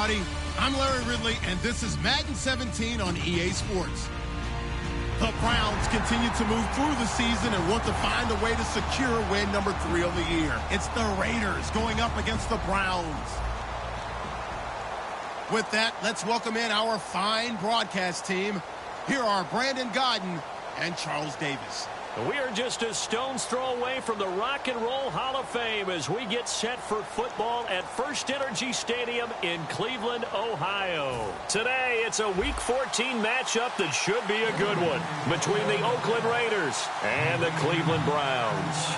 everybody. I'm Larry Ridley, and this is Madden 17 on EA Sports. The Browns continue to move through the season and want to find a way to secure win number 3 of the year. It's the Raiders going up against the Browns. With that, let's welcome in our fine broadcast team. Here are Brandon Godden and Charles Davis. We are just a stone's throw away from the Rock and Roll Hall of Fame as we get set for football at First Energy Stadium in Cleveland, Ohio. Today, it's a Week 14 matchup that should be a good one between the Oakland Raiders and the Cleveland Browns.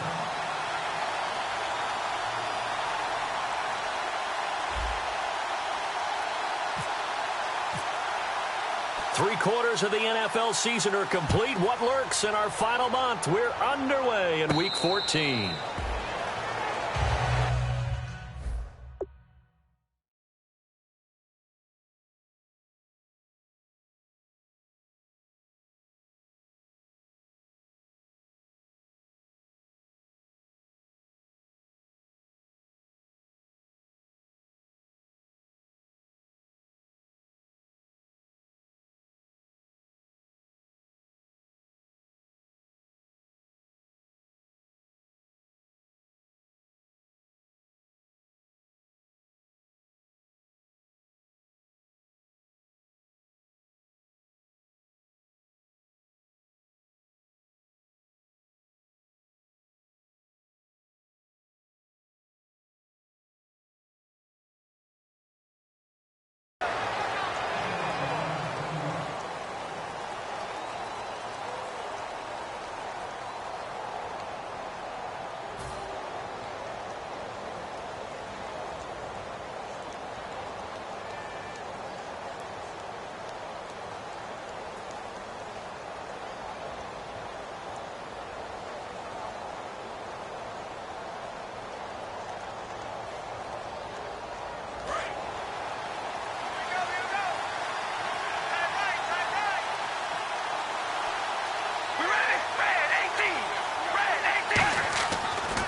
Three-quarters of the NFL season are complete. What lurks in our final month? We're underway in Week 14.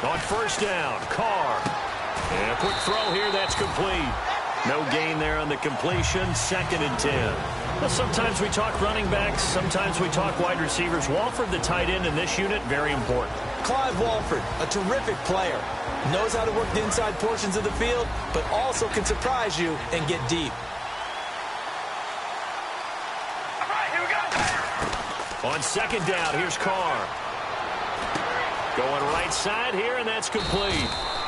On first down, Carr. And a quick throw here, that's complete. No gain there on the completion, 2nd and 10. Well, sometimes we talk running backs, sometimes we talk wide receivers. Walford, the tight end in this unit, very important. Clive Walford, a terrific player. Knows how to work the inside portions of the field, but also can surprise you and get deep. All right, here we go. On 2nd down, here's Carr. Going right side here, and that's complete.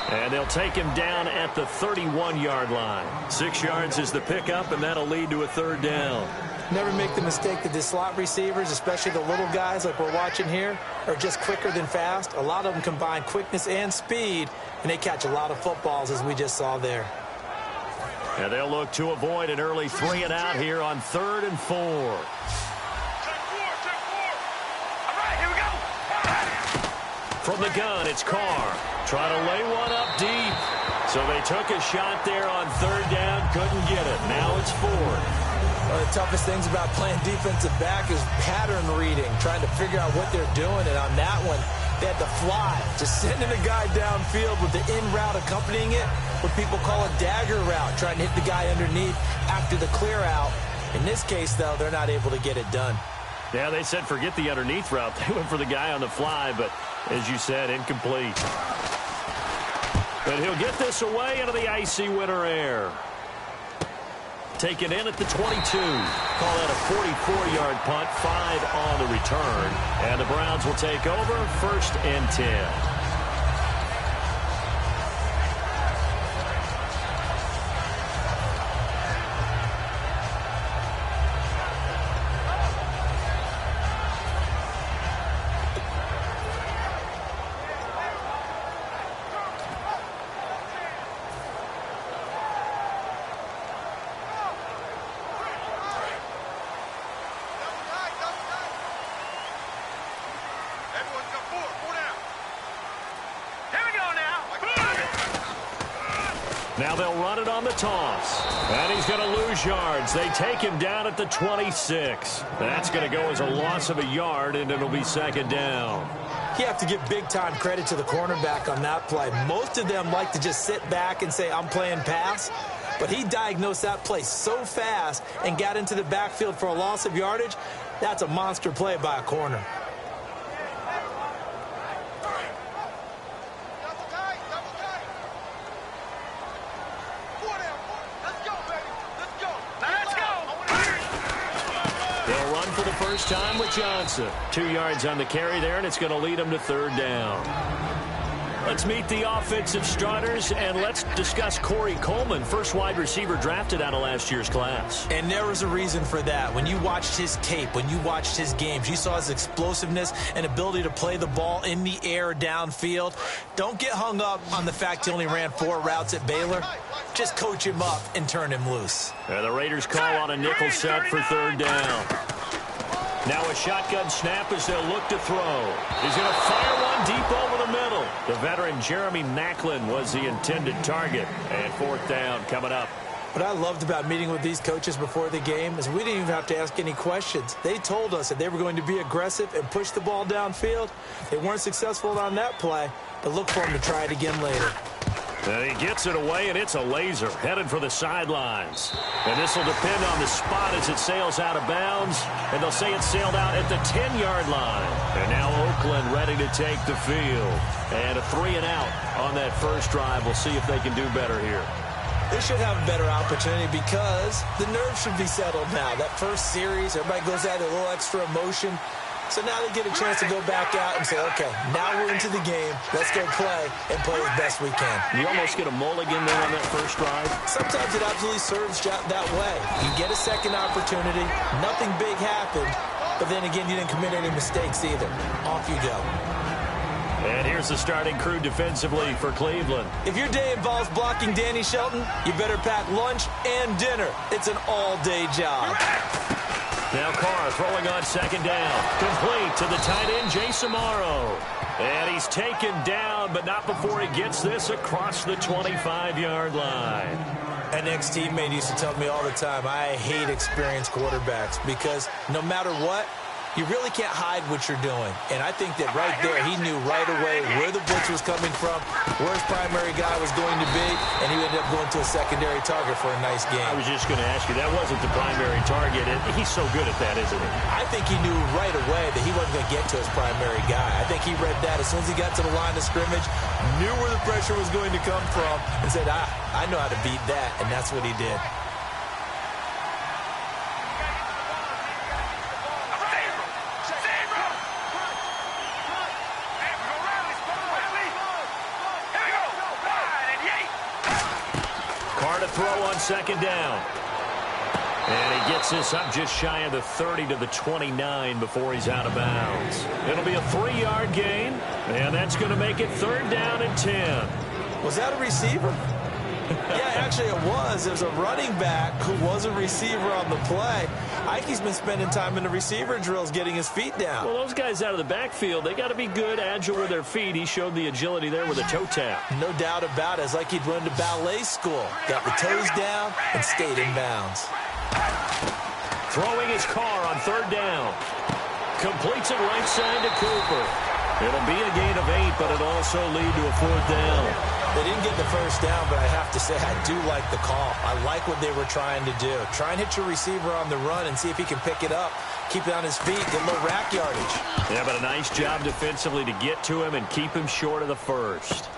And they'll take him down at the 31-yard line. 6 yards is the pickup, and that'll lead to a 3rd down. Never make the mistake that the slot receivers, especially the little guys like we're watching here, are just quicker than fast. A lot of them combine quickness and speed, and they catch a lot of footballs, as we just saw there. And they'll look to avoid an early 3 and out here on 3rd and 4. From the gun, it's Carr. Trying to lay one up deep. So they took a shot there on 3rd down, couldn't get it. Now it's 4th. One of the toughest things about playing defensive back is pattern reading, trying to figure out what they're doing. And on that one, they had to fly, just sending a guy downfield with the in route accompanying it, what people call a dagger route, trying to hit the guy underneath after the clear out. In this case, though, they're not able to get it done. Yeah, they said forget the underneath route. They went for the guy on the fly, but as you said, incomplete. But he'll get this away into the icy winter air. Taken in at the 22. Call that a 44-yard punt, 5 on the return. And the Browns will take over, 1st and 10. Now they'll run it on the toss. And he's going to lose yards. They take him down at the 26. That's going to go as a loss of a yard, and it'll be 2nd down. You have to give big-time credit to the cornerback on that play. Most of them like to just sit back and say, I'm playing pass. but he diagnosed that play so fast and got into the backfield for a loss of yardage. That's a monster play by a corner. They'll run for the first time with Johnson. 2 yards on the carry there, and it's going to lead them to third down. Let's meet the offensive starters, and let's discuss Corey Coleman, first wide receiver drafted out of last year's class. And there was a reason for that. When you watched his tape, when you watched his games, you saw his explosiveness and ability to play the ball in the air downfield. Don't get hung up on the fact he only ran 4 routes at Baylor. Just coach him up and turn him loose. The Raiders call on a nickel set for third down. Now a shotgun snap as they'll look to throw. He's going to fire one deep over the middle. The veteran Jeremy Maclin was the intended target. And fourth down coming up. What I loved about meeting with these coaches before the game is we didn't even have to ask any questions. They told us that they were going to be aggressive and push the ball downfield. They weren't successful on that play, but look for them to try it again later. And he gets it away, and it's a laser headed for the sidelines. And this will depend on the spot as it sails out of bounds. And they'll say it sailed out at the 10-yard line. And now Oakland ready to take the field. And a 3-and-out on that first drive. We'll see if they can do better here. They should have a better opportunity because the nerves should be settled now. That first series, everybody goes out with a little extra emotion. So now they get a chance to go back out and say, okay, now we're into the game. Let's go play and play as best we can. You almost get a mulligan there on that first drive. Sometimes it absolutely serves that way. You get a second opportunity. Nothing big happened. But then again, you didn't commit any mistakes either. Off you go. And here's the starting crew defensively for Cleveland. If your day involves blocking Danny Shelton, you better pack lunch and dinner. It's an all-day job. Now Carr throwing on second down. Complete to the tight end, Jason Morrow. And he's taken down, but not before he gets this across the 25-yard line. An ex-teammate used to tell me all the time, I hate experienced quarterbacks because no matter what, you really can't hide what you're doing. And I think that right there, he knew right away where the blitz was coming from, where his primary guy was going to be, and he ended up going to a secondary target for a nice game. I was just going to ask you, that wasn't the primary target. And he's so good at that, isn't he? I think he knew right away that he wasn't going to get to his primary guy. I think he read that as soon as he got to the line of scrimmage, knew where the pressure was going to come from, and said, I know how to beat that, and that's what he did. Throw on second down. And he gets this up just shy of the 30 to the 29 before he's out of bounds. It'll be a 3-yard gain, and that's going to make it third down and 10. Was that a receiver? Yeah, actually it was. There's a running back who was a receiver on the play. Ikey's been spending time in the receiver drills getting his feet down. Well, those guys out of the backfield, they got to be good, agile with their feet. He showed the agility there with a toe tap. No doubt about it. It's like he'd run to ballet school. Got the toes down and stayed in bounds. Throwing his Carr on third down. Completes it right side to Cooper. It'll be a gain of 8, but it'll also lead to a fourth down. They didn't get the first down, but I have to say I do like the call. I like what they were trying to do. Try and hit your receiver on the run and see if he can pick it up. Keep it on his feet, get a little rack yardage. Yeah, but a nice job defensively to get to him and keep him short of the first.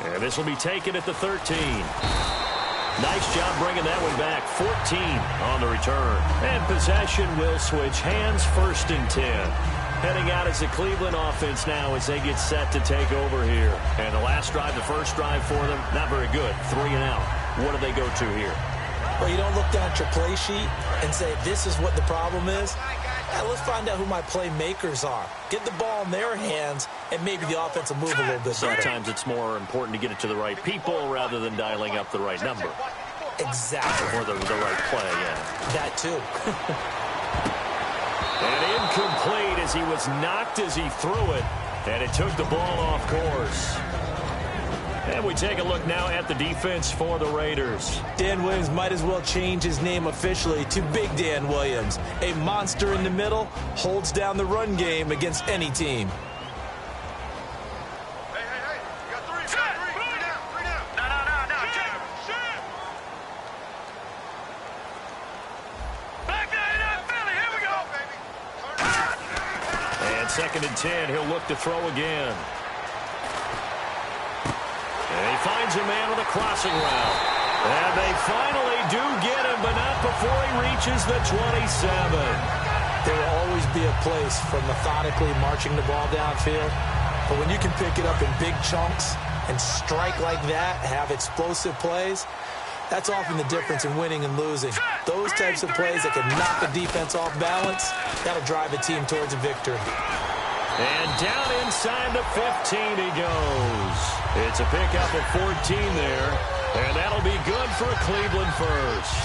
And this will be taken at the 13. Nice job bringing that one back. 14 on the return. And possession will switch hands, first and 10. Heading out as the Cleveland offense now as they get set to take over here. And the last drive, the first drive for them, not very good. 3-and-out. What do they go to here? Well, you don't look down at your play sheet and say, this is what the problem is. Let's find out who my playmakers are. Get the ball in their hands, and maybe the offense will move a little bit better. Sometimes it's more important to get it to the right people rather than dialing up the right number. Exactly. Or the right play, yeah. That too. And incomplete as he was knocked as he threw it. And it took the ball off course. And we take a look now at the defense for the Raiders. Dan Williams might as well change his name officially to Big Dan Williams. A monster in the middle, holds down the run game against any team. 2nd and 10. He'll look to throw again. And he finds a man with a crossing route. And they finally do get him, but not before he reaches the 27. There will always be a place for methodically marching the ball downfield. But when you can pick it up in big chunks and strike like that, have explosive plays, that's often the difference in winning and losing. Those types of plays that can knock a defense off balance, that'll drive a team towards a victory. And down inside the 15 he goes. It's a pickup of 14 there, and that'll be good for a Cleveland first.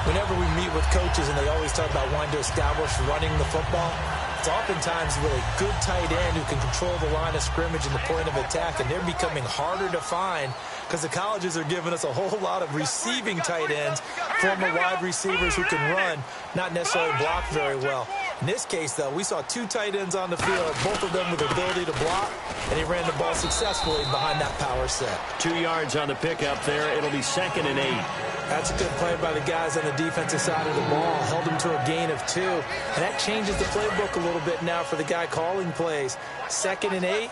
Whenever we meet with coaches and they always talk about wanting to establish running the football, it's oftentimes with a good tight end who can control the line of scrimmage and the point of attack, and they're becoming harder to find because the colleges are giving us a whole lot of receiving tight ends, former wide receivers who can run, not necessarily block very well. In this case, though, we saw 2 tight ends on the field, both of them with the ability to block, and he ran the ball successfully behind that power set. 2 yards on the pickup there. It'll be 2nd and 8. That's a good play by the guys on the defensive side of the ball. Held him to a gain of 2. And that changes the playbook a little bit now for the guy calling plays. 2nd and 8.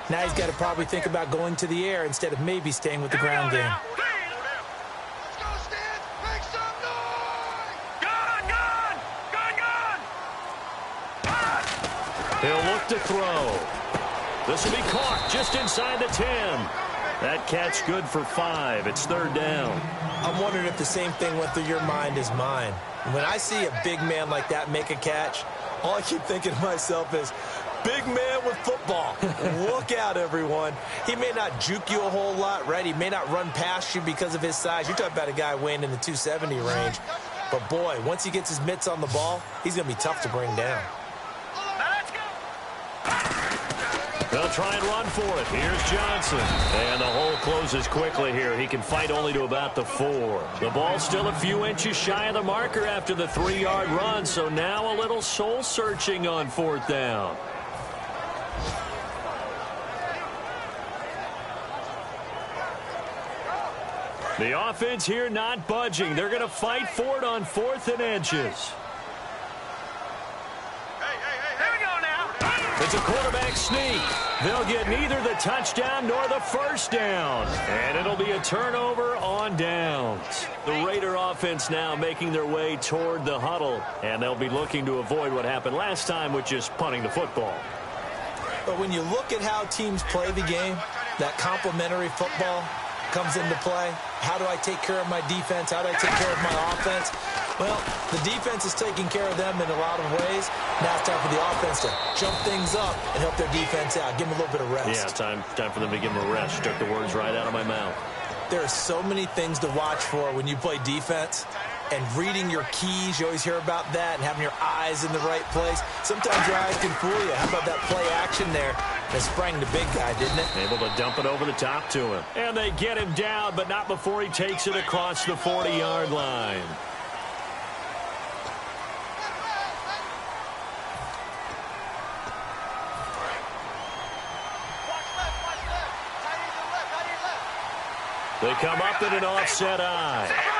Now he's got to probably think about going to the air instead of maybe staying with the ground game. He'll look to throw. This will be caught just inside the 10. That catch good for 5. It's 3rd down. I'm wondering if the same thing went through your mind as mine. When I see a big man like that make a catch, all I keep thinking to myself is, big man with football. Look out, everyone. He may not juke you a whole lot, right? He may not run past you because of his size. You're talking about a guy weighing in the 270 range. But, boy, once he gets his mitts on the ball, he's going to be tough to bring down. They'll try and run for it. Here's Johnson. And the hole closes quickly here. He can fight only to about the 4. The ball's still a few inches shy of the marker after the 3-yard run, so now a little soul-searching on 4th down. The offense here not budging. They're going to fight for it on 4th and inches. It's a quarterback sneak. They'll get neither the touchdown nor the 1st down. And it'll be a turnover on downs. The Raider offense now making their way toward the huddle. And they'll be looking to avoid what happened last time, which is punting the football. But when you look at how teams play the game, that complementary football comes into play. How do I take care of my defense? How do I take care of my offense? Well, the defense is taking care of them in a lot of ways. Now it's time for the offense to jump things up and help their defense out. Give them a little bit of rest. Yeah, time for them to give them a rest. You took the words right out of my mouth. There are so many things to watch for when you play defense. And reading your keys, you always hear about that, and having your eyes in the right place. Sometimes your eyes can fool you. How about that play action there? That sprang the big guy, didn't it? Able to dump it over the top to him. And they get him down, but not before he takes it across the 40-yard line. They come up in an offset eye.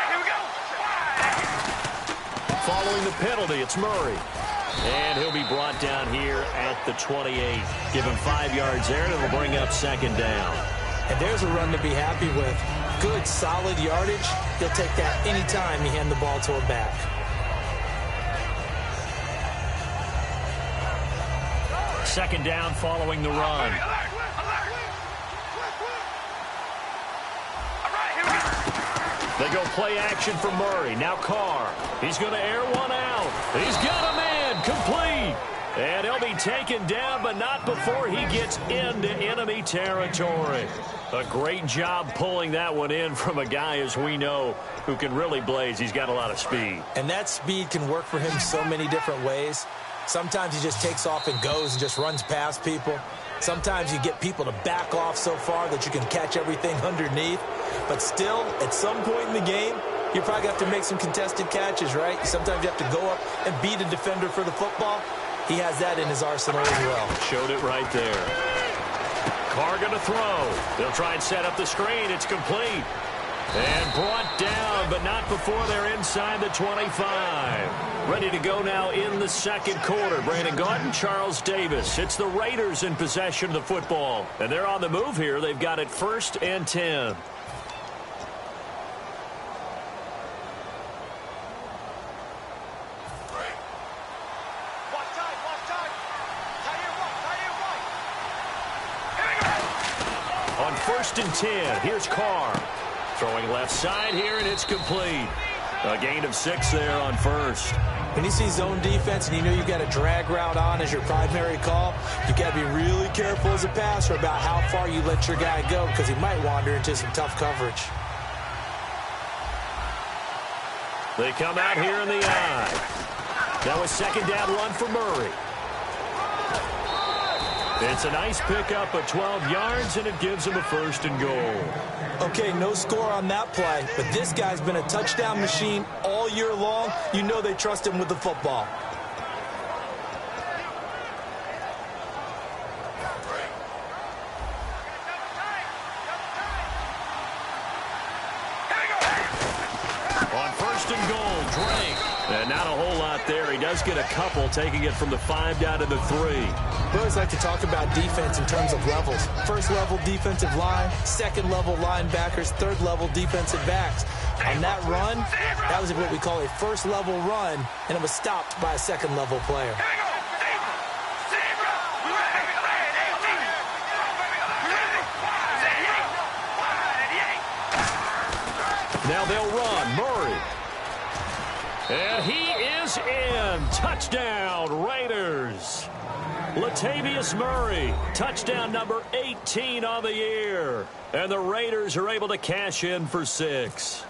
Following the penalty, it's Murray. And he'll be brought down here at the 28. Give him 5 yards there, and it'll bring up 2nd down. And there's a run to be happy with. Good, solid yardage. He'll take that anytime you hand the ball to a back. Second down following the run. They go play action for Murray. Now Carr. He's going to air one out. He's got a man. Complete. And he'll be taken down, but not before he gets into enemy territory. A great job pulling that one in from a guy, as we know, who can really blaze. He's got a lot of speed. And that speed can work for him so many different ways. Sometimes he just takes off and goes and just runs past people. Sometimes you get people to back off so far that you can catch everything underneath. But still, at some point in the game, you probably have to make some contested catches, right? Sometimes you have to go up and beat a defender for the football. He has that in his arsenal as well. Showed it right there. Carr going to throw. They'll try and set up the screen. It's complete. And brought down, but not before they're inside the 25. Ready to go now in the second quarter. Brandon Gaudin, Charles Davis. It's the Raiders in possession of the football. And they're on the move here. They've got it 1st and 10. On 1st and 10, here's Carr. Throwing left side here, and it's complete. A gain of 6 there on 1st. When you see zone defense and you know you've got a drag route on as your primary call, you've got to be really careful as a passer about how far you let your guy go because he might wander into some tough coverage. They come out here in the eye. Now a 2nd down run for Murray. It's a nice pickup of 12 yards, and it gives him a 1st and goal. Okay, no score on that play, but this guy's been a touchdown machine all year long. You know they trust him with the football. On 1st and goal, Drake. And not a whole lot there. He does get a couple, taking it from the 5 down to the 3. We always like to talk about defense in terms of levels. 1st level defensive line, 2nd level linebackers, 3rd level defensive backs. On that run, that was what we call a 1st level run, and it was stopped by a 2nd level player. Now they'll run. Murray. And he is in. Touchdown, Raiders. Latavius Murray, touchdown number 18 on the year. And the Raiders are able to cash in for 6.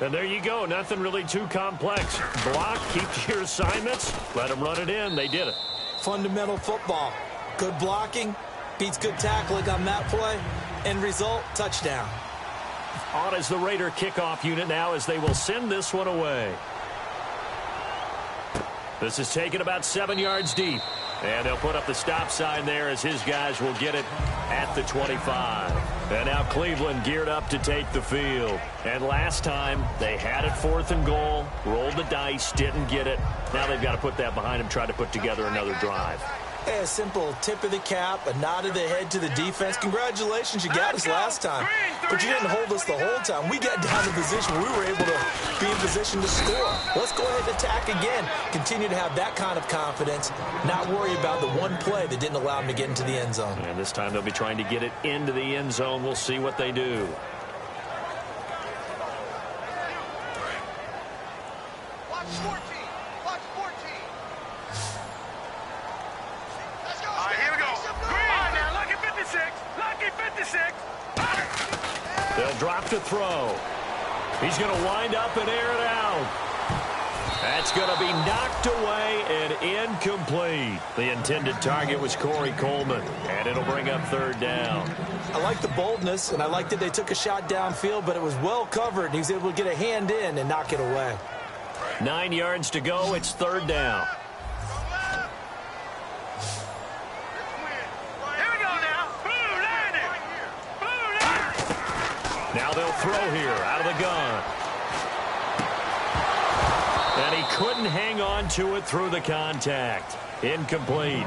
And there you go. Nothing really too complex. Block, keep to your assignments, let them run it in. They did it. Fundamental football. Good blocking, beats good tackling on that play. End result, touchdown. On is the Raider kickoff unit now as they will send this one away. This is taken about 7 yards deep. And they'll put up the stop sign there as his guys will get it at the 25. And now Cleveland geared up to take the field. And last time they had it 4th and goal, rolled the dice, didn't get it. Now they've got to put that behind them, try to put together another drive. Hey, a simple tip of the cap, a nod of the head to the defense. Congratulations, you got us last time. But you didn't hold us the whole time. We got down to position where we were able to be in position to score. Let's go ahead and attack again. Continue to have that kind of confidence, not worry about the one play that didn't allow them to get into the end zone. And this time they'll be trying to get it into the end zone. We'll see what they do. Watch 14. Watch 14. All right, here we go. All right, now, lucky 56. Lucky 56. They'll drop to throw. He's going to wind up and air it out. That's going to be knocked away and incomplete. The intended target was Corey Coleman, and it'll bring up 3rd down. I like the boldness, and I like that they took a shot downfield, but it was well covered, and he was able to get a hand in and knock it away. 9 yards to go. It's 3rd down. Now they'll throw here out of the gun. And he couldn't hang on to it through the contact. Incomplete.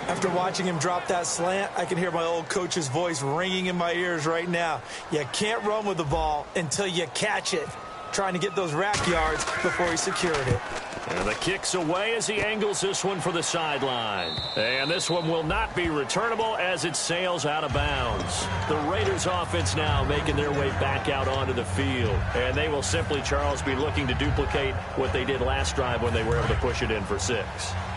After watching him drop that slant, I can hear my old coach's voice ringing in my ears right now. You can't run with the ball until you catch it. Trying to get those rack yards before he secured it. And the kick's away as he angles this one for the sideline. And this one will not be returnable as it sails out of bounds. The Raiders offense now making their way back out onto the field. And they will simply, Charles, be looking to duplicate what they did last drive when they were able to push it in for 6.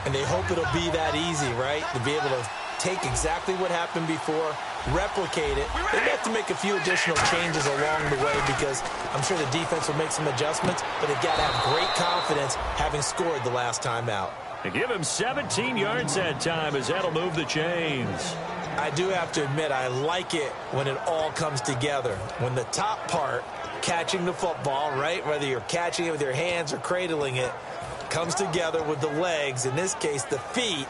And they hope it'll be that easy, right? To be able to take exactly what happened before, replicate it. They have to make a few additional changes along the way because I'm sure the defense will make some adjustments, but they've got to have great confidence having scored the last time out. And give him 17 yards that time as that'll move the chains. I do have to admit, I like it when it all comes together. When the top part, catching the football, right, whether you're catching it with your hands or cradling it, comes together with the legs, in this case the feet,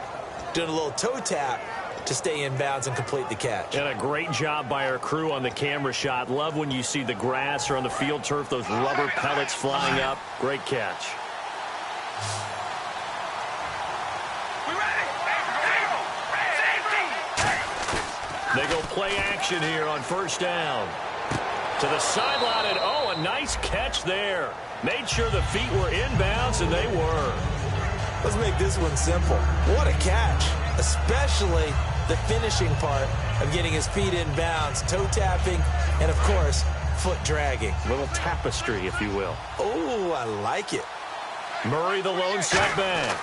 doing a little toe tap to stay in bounds and complete the catch. And a great job by our crew on the camera shot. Love when you see the grass or on the field turf, those rubber pellets flying up. Great catch. They go play action here on first down. To the sideline, and oh, a nice catch there. Made sure the feet were inbounds, and they were. Let's make this one simple. What a catch, especially the finishing part of getting his feet in bounds, toe tapping, and, of course, foot dragging. Little tapestry, if you will. Oh, I like it. Murray, the lone setback.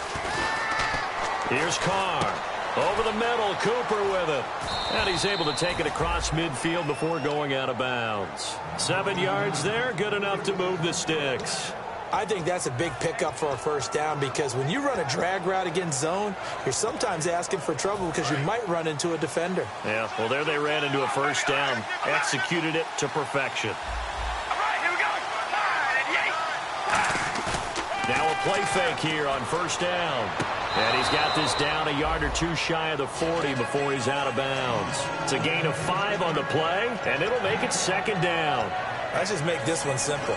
Here's Carr. Over the middle, Cooper with it. And he's able to take it across midfield before going out of bounds. 7 yards there, good enough to move the sticks. I think that's a big pickup for a first down because when you run a drag route against zone, you're sometimes asking for trouble because you might run into a defender. Yeah, well, there they ran into a first down. Executed it to perfection. All right, here we go. 9 and 8. Now a play fake here on first down. And he's got this down a yard or two shy of the 40 before he's out of bounds. It's a gain of 5 on the play, and it'll make it second down. Let's just make this one simple.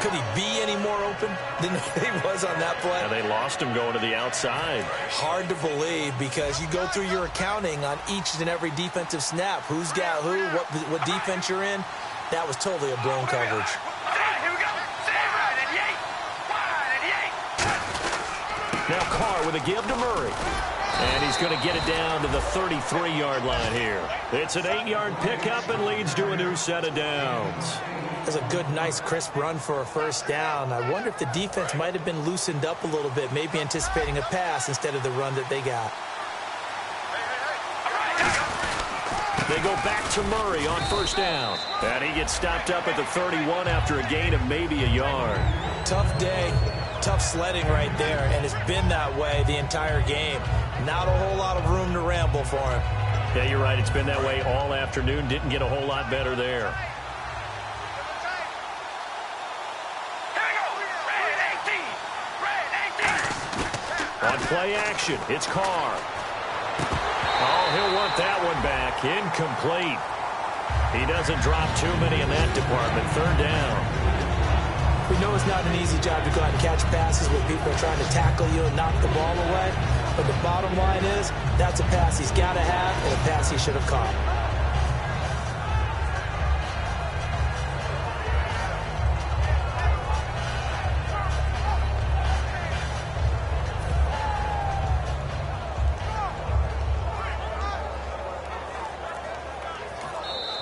Could he be any more open than he was on that play? And they lost him going to the outside. Hard to believe because you go through your accounting on each and every defensive snap. Who's got who, what defense you're in. That was totally a blown coverage. Here we go. 7 and 8. 1 and 8. Now Carr with a give to Murray. And he's going to get it down to the 33-yard line here. It's an 8-yard pickup and leads to a new set of downs. That's a good, nice, crisp run for a first down. I wonder if the defense might have been loosened up a little bit, maybe anticipating a pass instead of the run that they got. They go back to Murray on first down. And he gets stopped up at the 31 after a gain of maybe a yard. Tough day, tough sledding right there, and it's been that way the entire game. Not a whole lot of room to ramble for him. Yeah, you're right. It's been that way all afternoon. Didn't get a whole lot better there. On play action, it's Carr. Oh, he'll want that one back. Incomplete. He doesn't drop too many in that department. Third down. We know it's not an easy job to go out and catch passes where people are trying to tackle you and knock the ball away. But the bottom line is, that's a pass he's got to have and a pass he should have caught.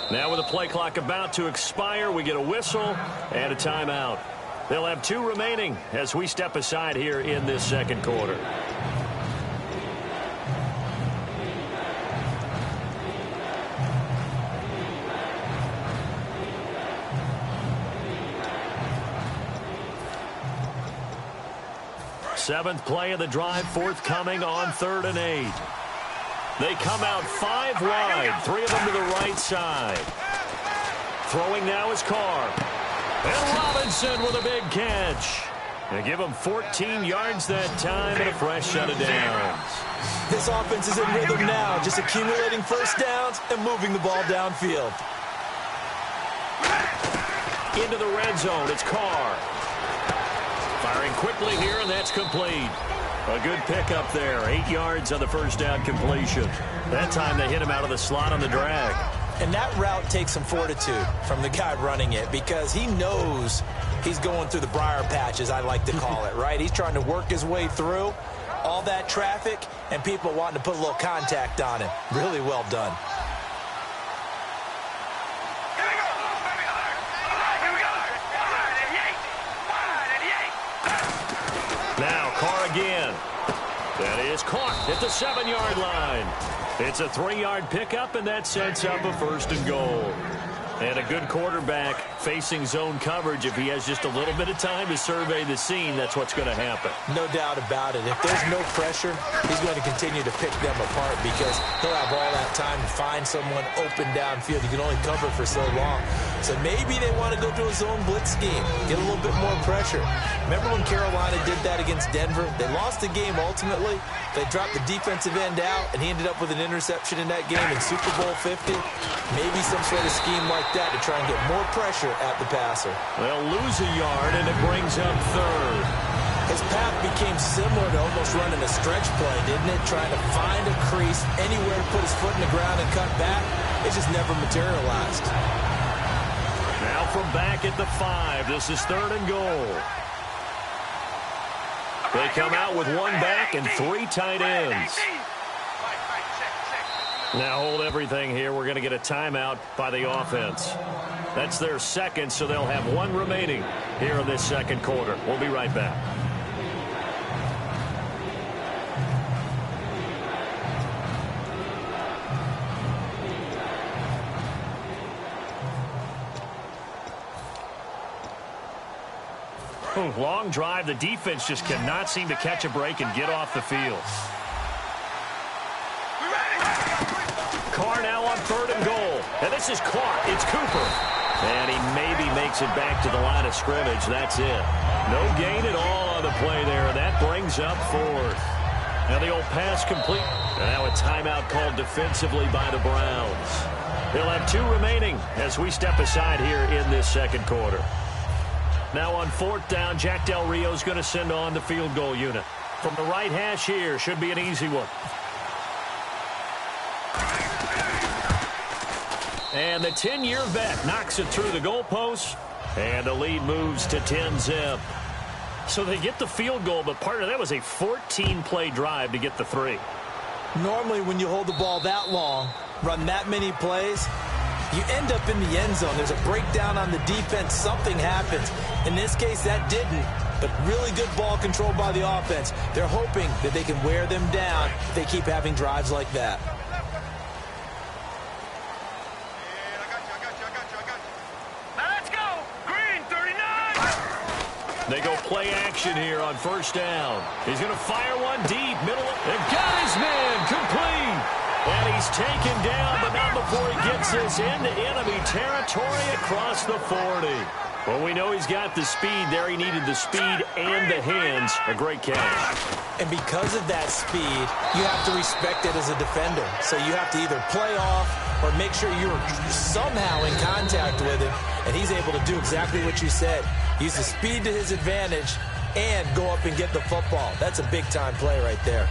Now with the play clock about to expire, we get a whistle and a timeout. They'll have 2 remaining as we step aside here in this second quarter. Seventh play of the drive forthcoming on 3rd and 8. They come out 5 wide, 3 of them to the right side. Throwing now is Carr. And Robinson with a big catch. They give him 14 yards that time and a fresh set of downs. This offense is in rhythm now, just accumulating first downs and moving the ball downfield. Into the red zone, it's Carr. Firing quickly here, and that's complete. A good pickup there. 8 yards on the first down completion. That time they hit him out of the slot on the drag. And that route takes some fortitude from the guy running it because he knows he's going through the briar patch, as I like to call it, right? He's trying to work his way through all that traffic and people wanting to put a little contact on him. Really well done. Now Carr again. That is caught at the 7-yard line. It's a 3-yard pickup, and that sets up a 1st and goal. And a good quarterback facing zone coverage, if he has just a little bit of time to survey the scene, that's what's going to happen. No doubt about it. If there's no pressure, he's going to continue to pick them apart because he'll have all that time to find someone open downfield. You can only cover for so long. So maybe they want to go to a zone blitz scheme, get a little bit more pressure. Remember when Carolina did that against Denver? They lost the game ultimately. They dropped the defensive end out, and he ended up with an interception in that game in Super Bowl 50. Maybe some sort of scheme like that to try and get more pressure at the passer. They'll lose a yard, and it brings up third. His path became similar to almost running a stretch play, didn't it? Trying to find a crease, anywhere to put his foot in the ground and cut back. It just never materialized. Now from back at the 5, this is 3rd and goal. They come out with one back and 3 tight ends. Now hold everything here. We're going to get a timeout by the offense. That's their second, so they'll have 1 remaining here in this second quarter. We'll be right back. Long drive. The defense just cannot seem to catch a break and get off the field. Carr now on 3rd and goal. And this is Clark. It's Cooper. And he maybe makes it back to the line of scrimmage. That's it. No gain at all on the play there. That brings up 4th. Now the old pass complete. And now a timeout called defensively by the Browns. They'll have 2 remaining as we step aside here in this second quarter. Now on 4th down, Jack Del Rio's going to send on the field goal unit. From the right hash here, should be an easy one. And the 10-year vet knocks it through the goalpost, and the lead moves to 10-zip. So they get the field goal, but part of that was a 14-play drive to get the 3. Normally when you hold the ball that long, run that many plays, you end up in the end zone. There's a breakdown on the defense. Something happens. In this case, that didn't. But really good ball control by the offense. They're hoping that they can wear them down if they keep having drives like that. Now let's go. Green, 39. They go play action here on 1st down. He's going to fire one deep. Middle. They've got his man complete. And he's taken down, but not before he gets this into enemy territory across the 40. Well, we know he's got the speed there. He needed the speed and the hands. A great catch. And because of that speed, you have to respect it as a defender. So you have to either play off or make sure you're somehow in contact with him. And he's able to do exactly what you said. Use the speed to his advantage and go up and get the football. That's a big-time play right there.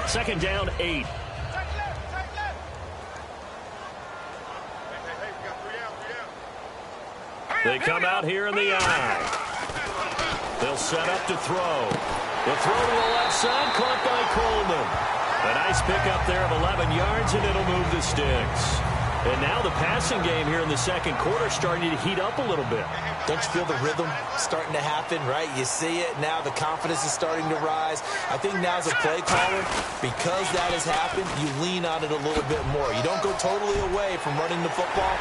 Second down, 8. They come out here in the eye. They'll set up to throw. The throw to the left side, caught by Coleman. A nice pickup there of 11 yards, and it'll move the sticks. And now the passing game here in the second quarter starting to heat up a little bit. Don't you feel the rhythm starting to happen, right? You see it. Now the confidence is starting to rise. I think now as a play caller, because that has happened, you lean on it a little bit more. You don't go totally away from running the football,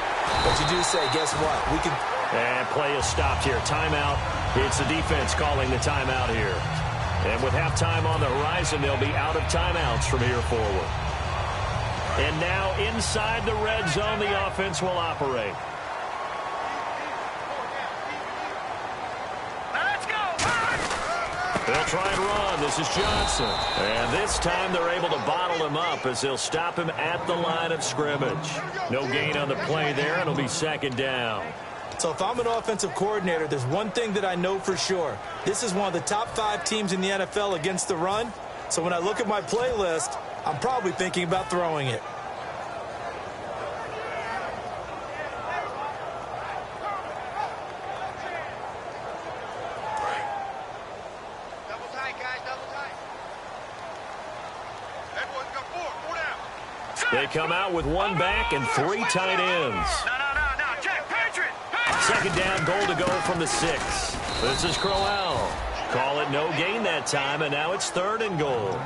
but you do say, guess what? We can... And play is stopped here. Timeout. It's the defense calling the timeout here. And with halftime on the horizon, they'll be out of timeouts from here forward. And now inside the red zone, the offense will operate. Let's go. They'll try and run. This is Johnson. And this time they're able to bottle him up as they'll stop him at the line of scrimmage. No gain on the play there. It'll be second down. So if I'm an offensive coordinator, there's one thing that I know for sure. This is one of the top 5 teams in the NFL against the run. So when I look at my playlist, I'm probably thinking about throwing it. Double tight, guys, double tight. Everyone's got 4 down. They come out with one back and 3 tight ends. No, Second down, goal to go from the 6. This is Crowell. Call it no gain that time, and now it's 3rd and goal.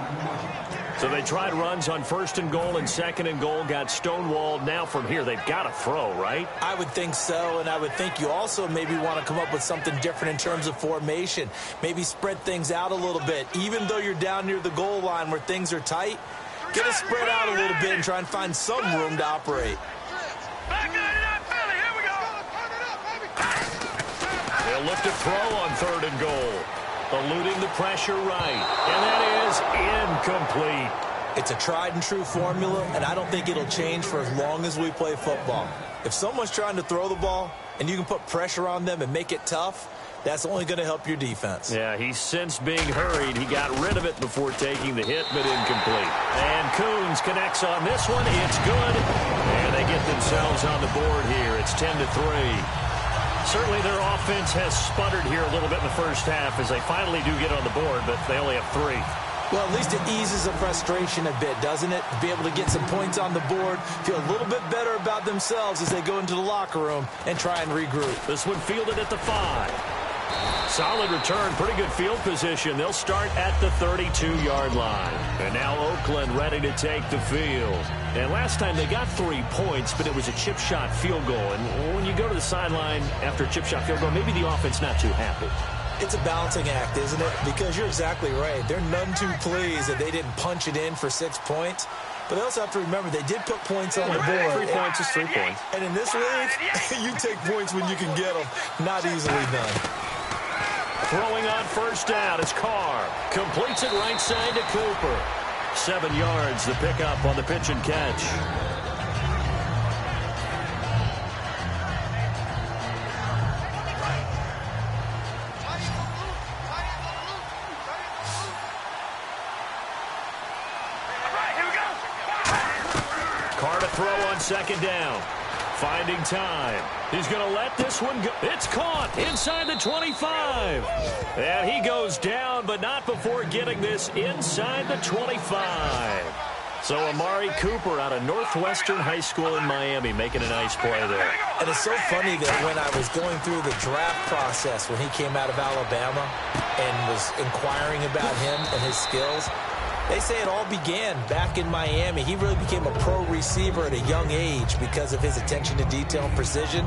So they tried runs on 1st and goal and 2nd and goal, got stonewalled. Now from here, they've got to throw, right? I would think so, and I would think you also maybe want to come up with something different in terms of formation. Maybe spread things out a little bit. Even though you're down near the goal line where things are tight, get it spread out a little bit and try and find some room to operate. They'll look to throw on 3rd and goal. Eluding the pressure right. And that is incomplete. It's a tried-and-true formula, and I don't think it'll change for as long as we play football. If someone's trying to throw the ball and you can put pressure on them and make it tough, that's only going to help your defense. Yeah, he's since being hurried. He got rid of it before taking the hit, but incomplete. And Coons connects on this one. It's good. And they get themselves on the board here. It's 10-3. Certainly their offense has sputtered here a little bit in the first half as they finally do get on the board, but they only have 3. Well, at least it eases the frustration a bit, doesn't it? To be able to get some points on the board, feel a little bit better about themselves as they go into the locker room and try and regroup. This one fielded at the 5. Solid return, pretty good field position. They'll start at the 32-yard line. And now Oakland ready to take the field. And last time they got 3 points, but it was a chip shot field goal. And when you go to the sideline after a chip shot field goal, maybe the offense not too happy. It's a balancing act, isn't it? Because you're exactly right. They're none too pleased that they didn't punch it in for 6 points. But they also have to remember they did put points on the board. 3 points is 3 points. And in this league, you take points when you can get them. Not easily done. Throwing on 1st down, it's Carr. Completes it right side to Cooper. 7 yards, the pickup on the pitch and catch. Carr to throw on 2nd down. Finding time. He's going to let this one go. It's caught inside the 25. And he goes down, but not before getting this inside the 25. So Amari Cooper out of Northwestern High School in Miami making a nice play there. And it's so funny that when I was going through the draft process when he came out of Alabama and was inquiring about him and his skills, they say it all began back in Miami. He really became a pro receiver at a young age because of his attention to detail and precision.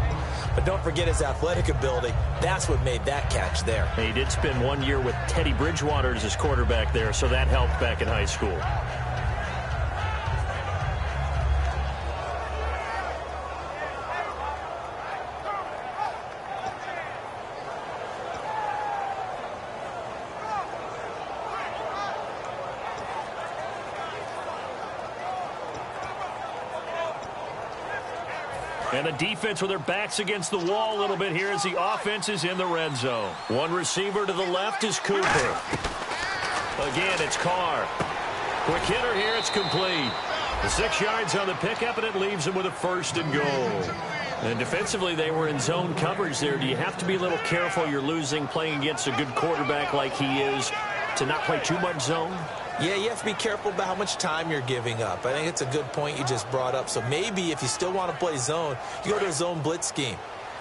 But don't forget his athletic ability. That's what made that catch there. He did spend 1 year with Teddy Bridgewater as his quarterback there, so that helped back in high school. And the defense with their backs against the wall a little bit here as the offense is in the red zone. One receiver to the left is Cooper. Again, it's Carr. Quick hitter here, it's complete. The 6 yards on the pickup, and it leaves him with a 1st and goal. And defensively, they were in zone coverage there. Do you have to be a little careful? You're losing playing against a good quarterback like he is to not play too much zone? Yeah, you have to be careful about how much time you're giving up. I think it's a good point you just brought up. So maybe if you still want to play zone, you go to a zone blitz scheme.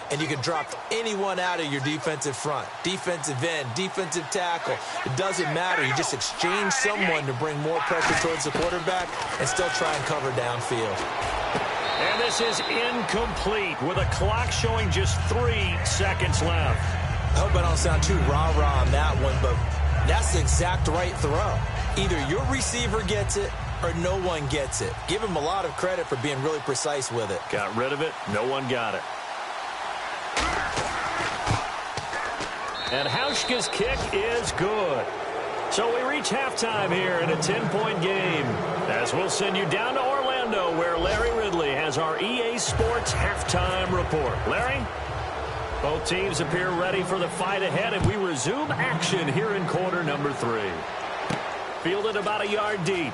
And you can drop anyone out of your defensive front. Defensive end, defensive tackle. It doesn't matter. You just exchange someone to bring more pressure towards the quarterback and still try and cover downfield. And this is incomplete with a clock showing just 3 seconds left. I hope I don't sound too rah-rah on that one, but that's the exact right throw. Either your receiver gets it or no one gets it. Give him a lot of credit for being really precise with it. Got rid of it. No one got it. And Hauschka's kick is good. So we reach halftime here in a 10-point game. As we'll send you down to Orlando where Larry Ridley has our EA Sports halftime report. Larry? Both teams appear ready for the fight ahead, and we resume action here in quarter number 3. Fielded about a yard deep.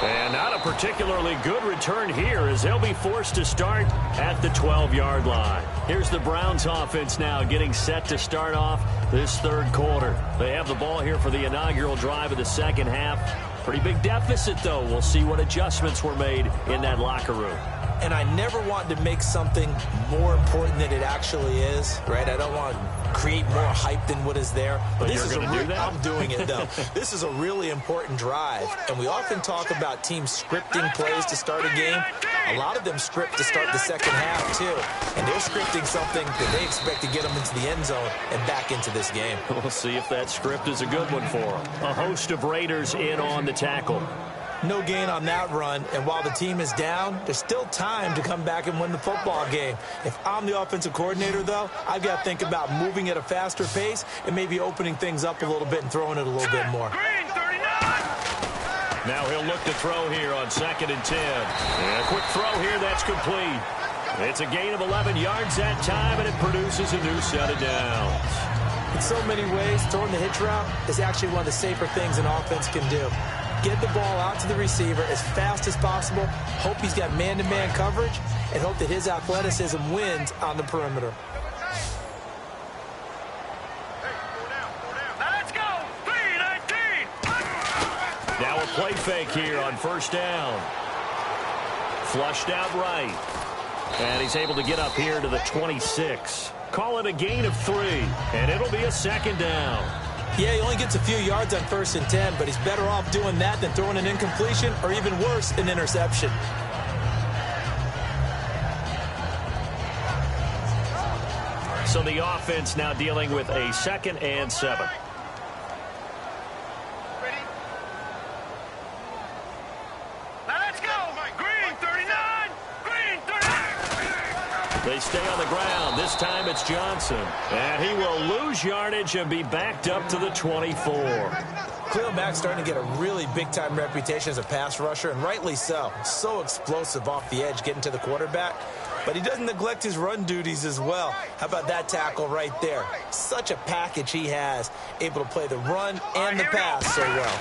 And not a particularly good return here as they'll be forced to start at the 12-yard line. Here's the Browns offense now getting set to start off this third quarter. They have the ball here for the inaugural drive of the second half. Pretty big deficit, though. We'll see what adjustments were made in that locker room. and I never want to make something more important than it actually is, right? I don't want to create more hype than what is there. But this is I'm doing it, though. This is a really important drive, and we often talk about teams scripting plays to start a game. A lot of them script to start the second half, too, and they're scripting something that they expect to get them into the end zone and back into this game. We'll see if that script is a good one for them. A host of Raiders in on the tackle. No gain on that run, and while the team is down, there's still time to come back and win the football game. If I'm the offensive coordinator, though, I've got to think about moving at a faster pace and maybe opening things up a little bit and throwing it a little bit more. Now he'll look to throw here on 2nd and 10. And a quick throw here that's complete. It's a gain of 11 yards that time, and it produces a new set of downs. In so many ways, throwing the hitch route is actually one of the safer things an offense can do. Get the ball out to the receiver as fast as possible, hope he's got man-to-man coverage, and hope that his athleticism wins on the perimeter. Let's go! 3-19! Now a play fake here on 1st down. Flushed out right. And he's able to get up here to the 26. Call it a gain of 3, and it'll be a 2nd down. Yeah, he only gets a few yards on 1st and 10, but he's better off doing that than throwing an incompletion or even worse, an interception. So the offense now dealing with a 2nd and 7. Ready? Now let's go! Green 39! Green 39! They stay on the ground. This time it's Johnson. And he will lose yardage and be backed up to the 24. Khalil Mack's starting to get a really big-time reputation as a pass rusher, and rightly so. So explosive off the edge getting to the quarterback. But he doesn't neglect his run duties as well. How about that tackle right there? Such a package he has, able to play the run and the pass so well.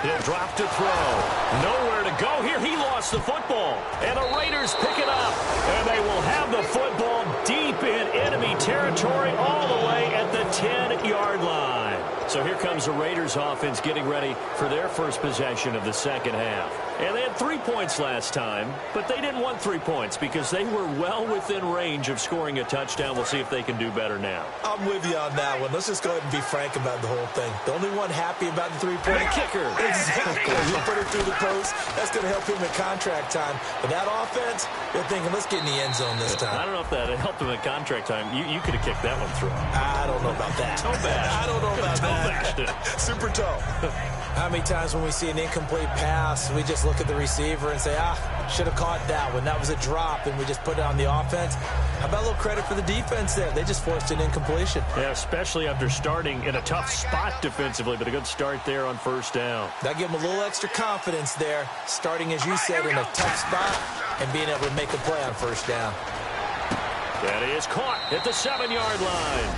He'll drop to throw. Nowhere to go here. He lost the football. And the Raiders pick it up. And they will have the football deep in enemy territory all the way at the 10-yard line. So here comes the Raiders offense getting ready for their first possession of the second half. And they had 3 points last time, but they didn't want 3 points because they were well within range of scoring a touchdown. We'll see if they can do better now. I'm with you on that one. Let's just go ahead and be frank about the whole thing. The only one happy about the three-point kicker. Exactly. You put it through the post. That's going to help him at contract time. But that offense, they're thinking, let's get in the end zone this time. I don't know if that helped him at contract time. You could have kicked that one through. I don't know about that. Toe bash. I don't know about that. Super toe. How many times when we see an incomplete pass, we just look at the receiver and say, should have caught that one. That was a drop, and we just put it on the offense. How about a little credit for the defense there? They just forced an incompletion. Yeah, especially after starting in a tough spot defensively, but a good start there on 1st down. That gave them a little extra confidence there, starting, as you said, in a tough spot and being able to make a play on 1st down. That is caught at the 7-yard line.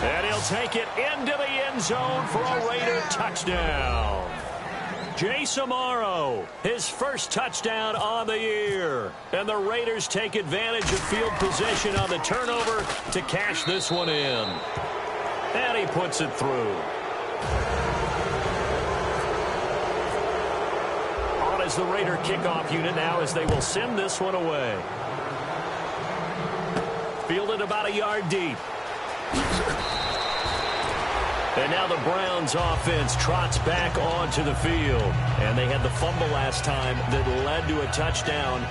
And he'll take it into the end zone for a Raider touchdown. Jay Samaro, his first touchdown on the year. And the Raiders take advantage of field position on the turnover to cash this one in. And he puts it through. On as the Raider kickoff unit now as they will send this one away. Fielded about a yard deep. And now the Browns offense trots back onto the field. And they had the fumble last time that led to a touchdown.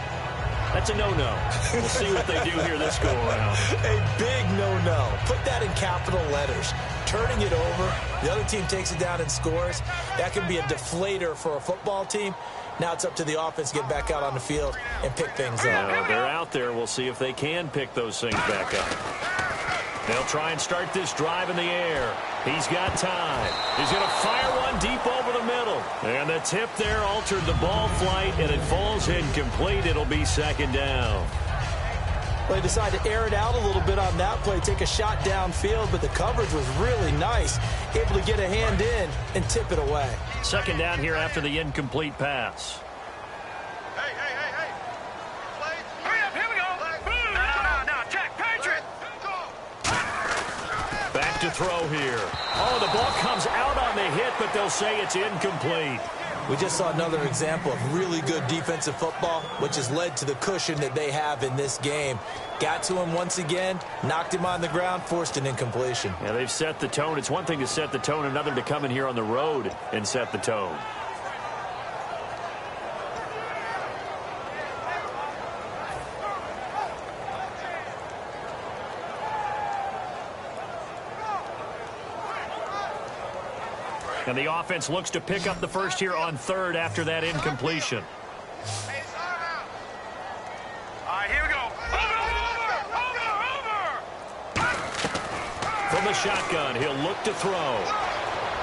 That's a no-no. We'll see what they do here this go-around. A big no-no. Put that in capital letters. Turning it over, the other team takes it down and scores. That can be a deflator for a football team. Now it's up to the offense to get back out on the field and pick things up. Well, they're out there. We'll see if they can pick those things back up. They'll try and start this drive in the air. He's got time. He's going to fire one deep over the middle. And the tip there altered the ball flight, and it falls incomplete. It'll be 2nd down. Well, they decided to air it out a little bit on that play, take a shot downfield, but the coverage was really nice. Able to get a hand in and tip it away. 2nd down here after the incomplete pass. Hey. Hurry up, here we go. No, check, Patriot. Back to throw here. Oh, the ball comes out on the hit, but they'll say it's incomplete. We just saw another example of really good defensive football, which has led to the cushion that they have in this game. Got to him once again, knocked him on the ground, forced an incompletion. Yeah, they've set the tone. It's one thing to set the tone, another to come in here on the road and set the tone. And the offense looks to pick up the first here on third after that incompletion. All right, here we go. Over. From the shotgun, he'll look to throw.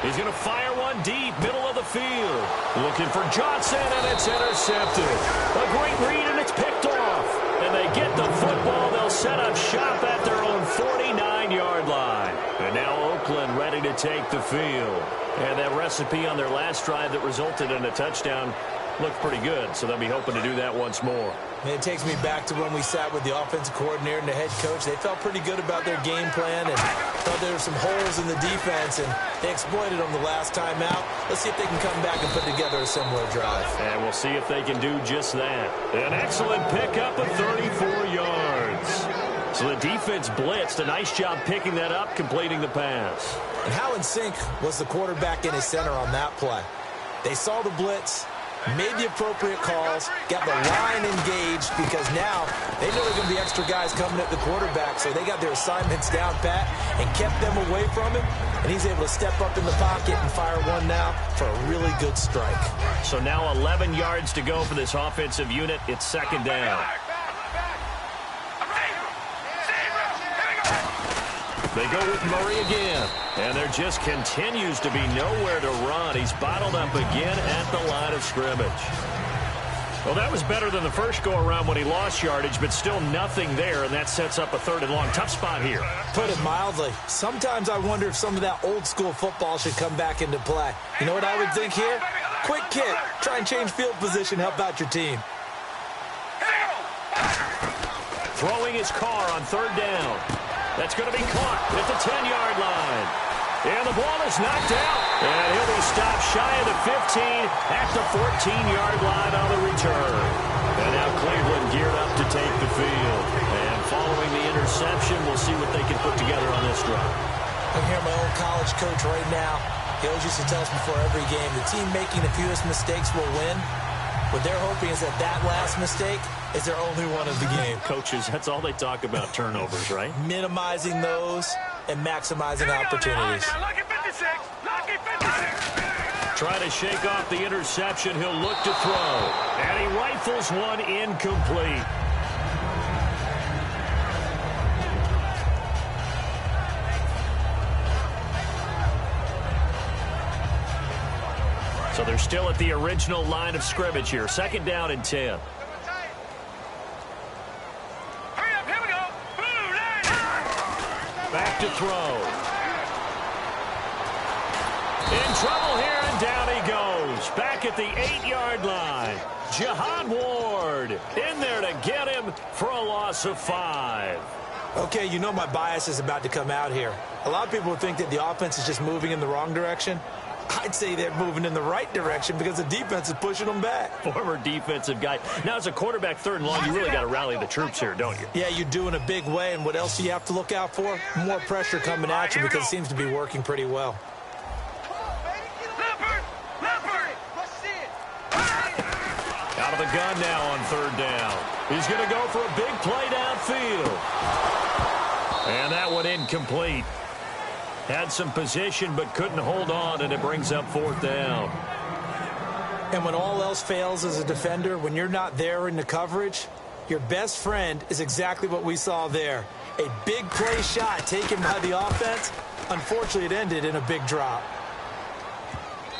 He's going to fire one deep, middle of the field. Looking for Johnson, and it's intercepted. A great read, and it's picked off. And they get the football. They'll set up shop at their own 49-yard line. And now Oakland ready to take the field. And that recipe on their last drive that resulted in a touchdown looked pretty good, so they'll be hoping to do that once more. And it takes me back to when we sat with the offensive coordinator and the head coach. They felt pretty good about their game plan and thought there were some holes in the defense, and they exploited them the last time out. Let's see if they can come back and put together a similar drive. And we'll see if they can do just that. An excellent pickup of 34 yards. So the defense blitzed. A nice job picking that up, completing the pass. And how in sync was the quarterback in his center on that play? They saw the blitz, made the appropriate calls, got the line engaged, because now they know there are going to be extra guys coming at the quarterback, so they got their assignments down pat and kept them away from him, and he's able to step up in the pocket and fire one now for a really good strike. So now 11 yards to go for this offensive unit. It's second down. They go with Murray again, and there just continues to be nowhere to run. He's bottled up again at the line of scrimmage. Well, that was better than the first go-around when he lost yardage, but still nothing there, and that sets up a third and long. Tough spot here. Put it mildly. Sometimes I wonder if some of that old-school football should come back into play. You know what I would think here? Quick kick. Try and change field position. Help out your team. Throwing his car on third down. That's going to be caught at the 10-yard line. And the ball is knocked out. And he'll be stopped shy of the 15 at the 14-yard line on the return. And now Cleveland geared up to take the field. And following the interception, we'll see what they can put together on this drive. I hear my old college coach right now. He always used to tell us before every game, the team making the fewest mistakes will win. What they're hoping is that last mistake is their only one of the game. Coaches, that's all they talk about, turnovers, right? Minimizing those and maximizing opportunities. Lucky 56. Lucky 56. Try to shake off the interception. He'll look to throw. And he rifles one incomplete. So they're still at the original line of scrimmage here. Second down and 10. Hurry up, here we go. Back to throw. In trouble here, and down he goes. Back at the 8-yard line. Jihad Ward in there to get him for a loss of 5. Okay, you know my bias is about to come out here. A lot of people would think that the offense is just moving in the wrong direction. I'd say they're moving in the right direction because the defense is pushing them back. Former defensive guy. Now, as a quarterback third and long, you really got to rally the troops here, don't you? Yeah, you do in a big way. And what else do you have to look out for? More pressure coming at you because it seems to be working pretty well. Out of the gun now on third down. He's going to go for a big play downfield. And that one incomplete. Had some position but couldn't hold on, and it brings up fourth down. And when all else fails as a defender, when you're not there in the coverage, your best friend is exactly what we saw there. A big play shot taken by the offense. Unfortunately, it ended in a big drop.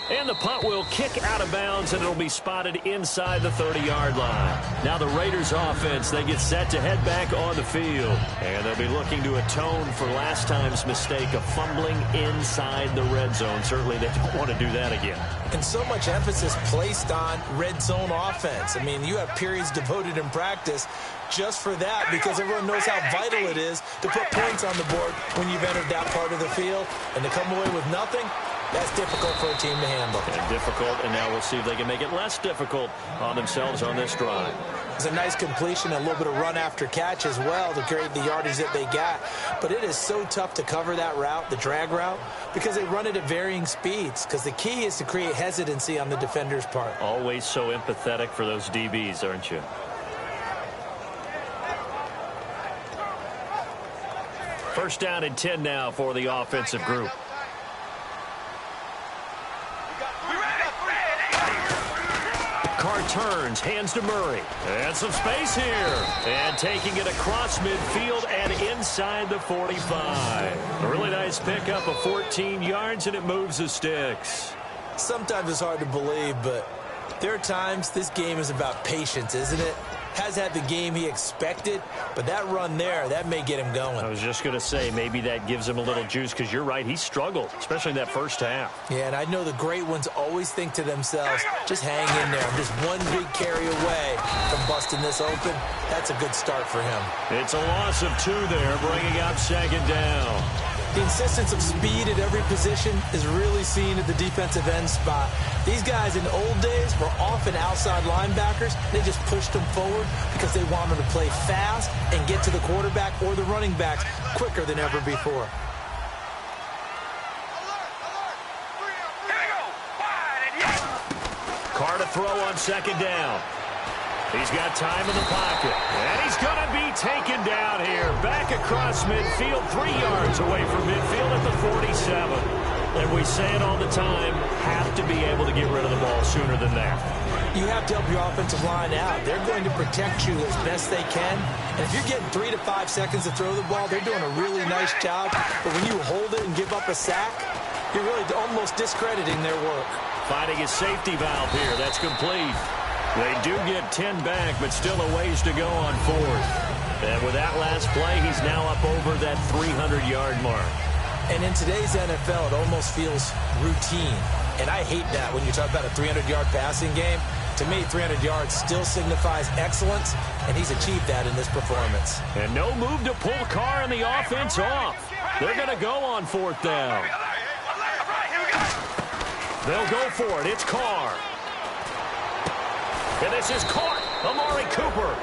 And the punt will kick out of bounds, and it'll be spotted inside the 30-yard line. Now the Raiders offense, they get set to head back on the field. And they'll be looking to atone for last time's mistake of fumbling inside the red zone. Certainly they don't want to do that again. And so much emphasis placed on red zone offense. I mean, you have periods devoted in practice just for that because everyone knows how vital it is to put points on the board when you've entered that part of the field. And to come away with nothing, That's difficult for a team to handle. And difficult, and now we'll see if they can make it less difficult on themselves on this drive. It's a nice completion and a little bit of run after catch as well to create the yardage that they got. But it is so tough to cover that route, the drag route, because they run it at varying speeds. Because the key is to create hesitancy on the defender's part. Always so empathetic for those DBs, aren't you? First down and 10 now for the offensive group. Carr turns, hands to Murray. And some space here. And taking it across midfield and inside the 45. A really nice pickup of 14 yards, and it moves the sticks. Sometimes it's hard to believe, but there are times this game is about patience, isn't it? Has had the game he expected, but that run there, that may get him going. I was just going to say, maybe that gives him a little juice, because you're right, he struggled, especially in that first half. Yeah, and I know the great ones always think to themselves, just hang in there. I'm just one big carry away from busting this open. That's a good start for him. It's a loss of 2 there, bringing up second down. The insistence of speed at every position is really seen at the defensive end spot. These guys in the old days were often outside linebackers. They just pushed them forward because they wanted to play fast and get to the quarterback or the running backs quicker than ever before. Carr to throw on second down. He's got time in the pocket. And he's going to be taken down here. Back across midfield, 3 yards away from midfield at the 47. And we say it all the time, have to be able to get rid of the ball sooner than that. You have to help your offensive line out. They're going to protect you as best they can. And if you're getting 3 to 5 seconds to throw the ball, they're doing a really nice job. But when you hold it and give up a sack, you're really almost discrediting their work. Finding a safety valve here. That's complete. They do get 10 back, but still a ways to go on 4th. And with that last play, he's now up over that 300-yard mark. And in today's NFL, it almost feels routine. And I hate that when you talk about a 300-yard passing game. To me, 300 yards still signifies excellence, and he's achieved that in this performance. And no move to pull Carr and the offense off. They're going to go on 4th down. They'll go for it. It's Carr. And this is caught. Amari Cooper.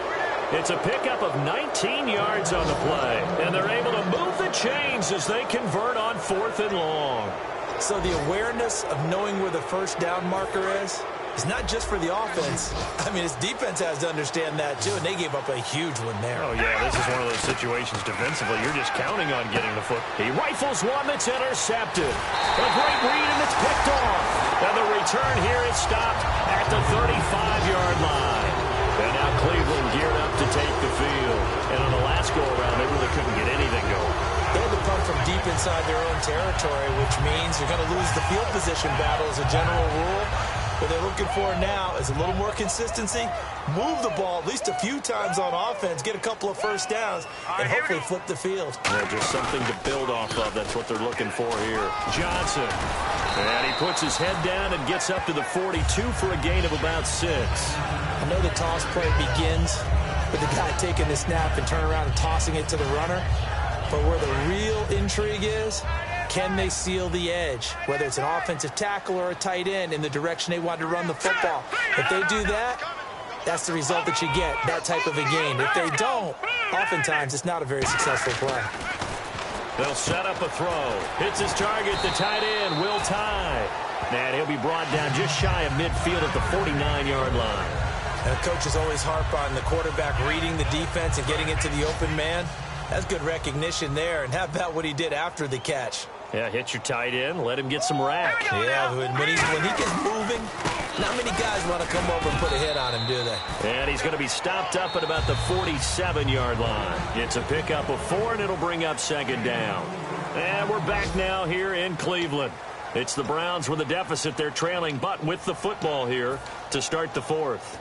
It's a pickup of 19 yards on the play. And they're able to move the chains as they convert on 4th and long. So the awareness of knowing where the first down marker is not just for the offense. I mean, his defense has to understand that, too, and they gave up a huge one there. Oh, yeah, this is one of those situations defensively. You're just counting on getting the foot. He rifles one that's intercepted. A great read, and it's picked off. And the return here is stopped at the 35-yard line. And now Cleveland geared up to take the field. And on the last go-around, they really couldn't get anything going. They had to punt from deep inside their own territory, which means you're going to lose the field position battle as a general rule. What they're looking for now is a little more consistency, move the ball at least a few times on offense, get a couple of first downs, and hopefully flip the field. Yeah, just something to build off of. That's what they're looking for here. Johnson. And he puts his head down and gets up to the 42 for a gain of about 6. I know the toss play begins with the guy taking the snap and turn around and tossing it to the runner. But where the real intrigue is, can they seal the edge, whether it's an offensive tackle or a tight end, in the direction they want to run the football? If they do that, that's the result that you get, that type of a gain. If they don't, oftentimes it's not a very successful play. They'll set up a throw. Hits his target, the tight end, Will Tye. And he'll be brought down just shy of midfield at the 49-yard line. And the coaches always harp on the quarterback reading the defense and getting into the open man. That's good recognition there. And how about what he did after the catch? Yeah, hit your tight end, let him get some rack. Yeah, when he gets moving, not many guys want to come over and put a hit on him, do they? And he's going to be stopped up at about the 47-yard line. It's a pickup of 4, and it'll bring up second down. And we're back now here in Cleveland. It's the Browns with a deficit. They're trailing, but with the football here to start the 4th.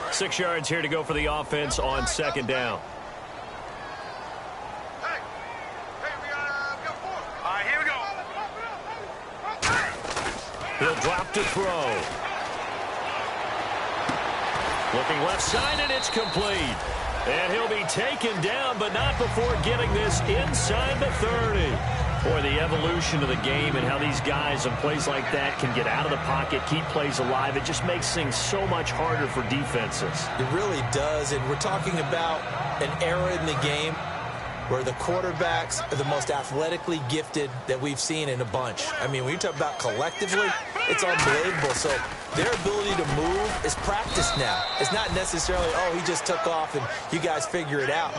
Six yards here to go for the offense on second down. Hey, we got 4. All right, here we go. He'll drop to throw. Looking left side, and it's complete. And he'll be taken down, but not before getting this inside the 30. Boy, the evolution of the game and how these guys in plays like that can get out of the pocket, keep plays alive, it just makes things so much harder for defenses. It really does, and we're talking about an era in the game where the quarterbacks are the most athletically gifted that we've seen in a bunch. I mean, when you talk about collectively, it's unbelievable. So their ability to move is practiced now. It's not necessarily, oh, he just took off and you guys figure it out.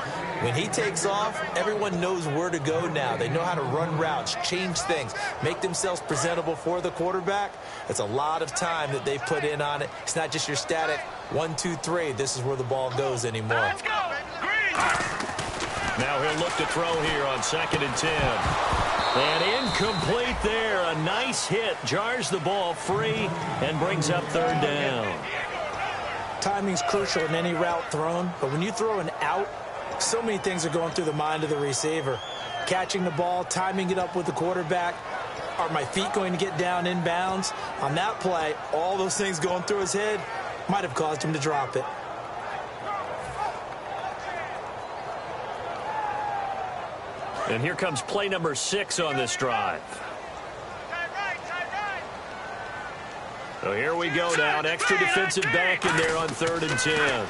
When he takes off, everyone knows where to go now. They know how to run routes, change things, make themselves presentable for the quarterback. It's a lot of time that they put in on it. It's not just your static 1, 2, 3. This is where the ball goes anymore. Let's go. Green. Now he'll look to throw here on 2nd and 10. And incomplete there. A nice hit. Jars the ball free and brings up 3rd down. Timing's crucial in any route thrown, but when you throw an out, so many things are going through the mind of the receiver. Catching the ball, timing it up with the quarterback. Are my feet going to get down inbounds? On that play, all those things going through his head might have caused him to drop it. And here comes play number 6 on this drive. So here we go now. An extra defensive back in there on 3rd and 10.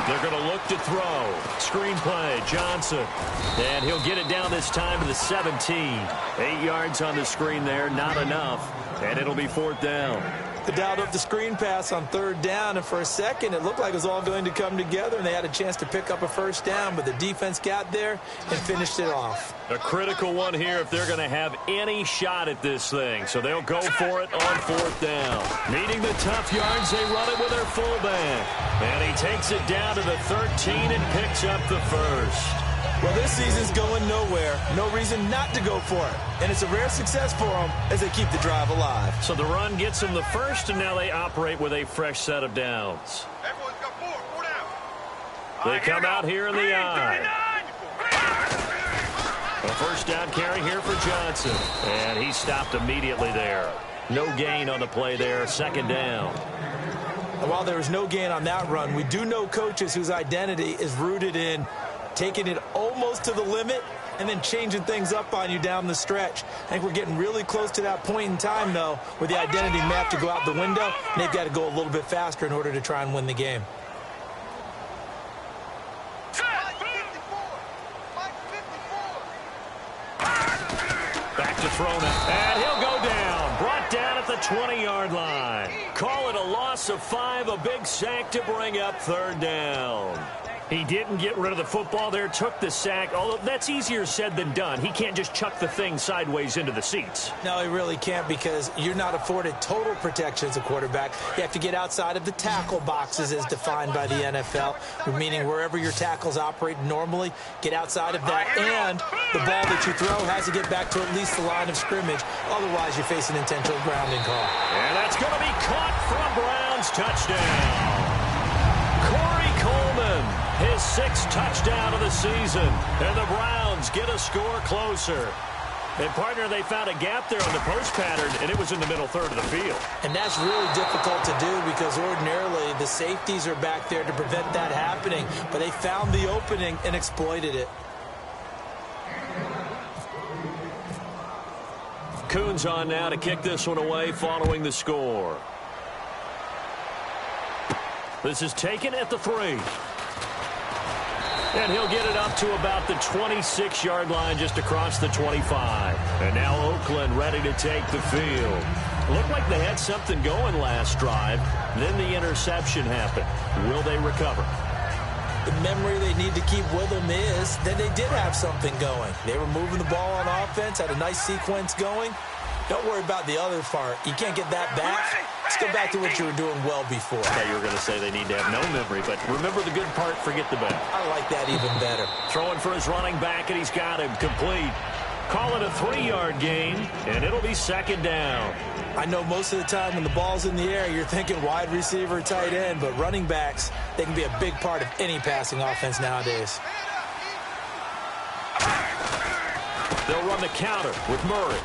They're going to look to throw. Screen play, Johnson. And he'll get it down this time to the 17. 8 yards on the screen there, not enough. And it'll be 4th down. The dialed up the screen pass on 3rd down, and for a second it looked like it was all going to come together and they had a chance to pick up a 1st down, but the defense got there and finished it off. A critical one here if they're going to have any shot at this thing. So they'll go for it on 4th down. Needing the tough yards, they run it with their fullback. And he takes it down to the 13 and picks up the 1st. Well, this season's going nowhere. No reason not to go for it. And it's a rare success for them as they keep the drive alive. So the run gets them the 1st, and now they operate with a fresh set of downs. Everyone's got 4 down. They come out here in the eye. A 1st down carry here for Johnson. And he stopped immediately there. No gain on the play there. 2nd down. And while there was no gain on that run, we do know coaches whose identity is rooted in taking it almost to the limit and then changing things up on you down the stretch. I think we're getting really close to that point in time, though, where the identity may have to go out the window, and they've got to go a little bit faster in order to try and win the game. Back to throw now. And he'll go down. Brought down at the 20-yard line. Call it a loss of 5, a big sack to bring up 3rd down. He didn't get rid of the football there, took the sack, although that's easier said than done. He can't just chuck the thing sideways into the seats. No, he really can't, because you're not afforded total protection as a quarterback. You have to get outside of the tackle boxes as defined by the NFL, meaning wherever your tackles operate normally, get outside of that, and the ball that you throw has to get back to at least the line of scrimmage. Otherwise, you're facing intentional grounding call. And that's going to be caught for a Browns touchdown. Corey Coleman. His 6th touchdown of the season. And the Browns get a score closer. And, partner, they found a gap there on the post pattern, and it was in the middle 3rd of the field. And that's really difficult to do because ordinarily the safeties are back there to prevent that happening. But they found the opening and exploited it. Coons on now to kick this one away following the score. This is taken at the 3. And he'll get it up to about the 26-yard line just across the 25. And now Oakland ready to take the field. Looked like they had something going last drive. Then the interception happened. Will they recover? The memory they need to keep with them is that they did have something going. They were moving the ball on offense, had a nice sequence going. Don't worry about the other part. You can't get that back. Let's go back to what you were doing well before. I thought you were going to say they need to have no memory, but remember the good part, forget the bad. I like that even better. Throwing for his running back, and he's got him complete. Call it a 3-yard gain, and it'll be 2nd down. I know most of the time when the ball's in the air, you're thinking wide receiver, tight end, but running backs, they can be a big part of any passing offense nowadays. They'll run the counter with Murray.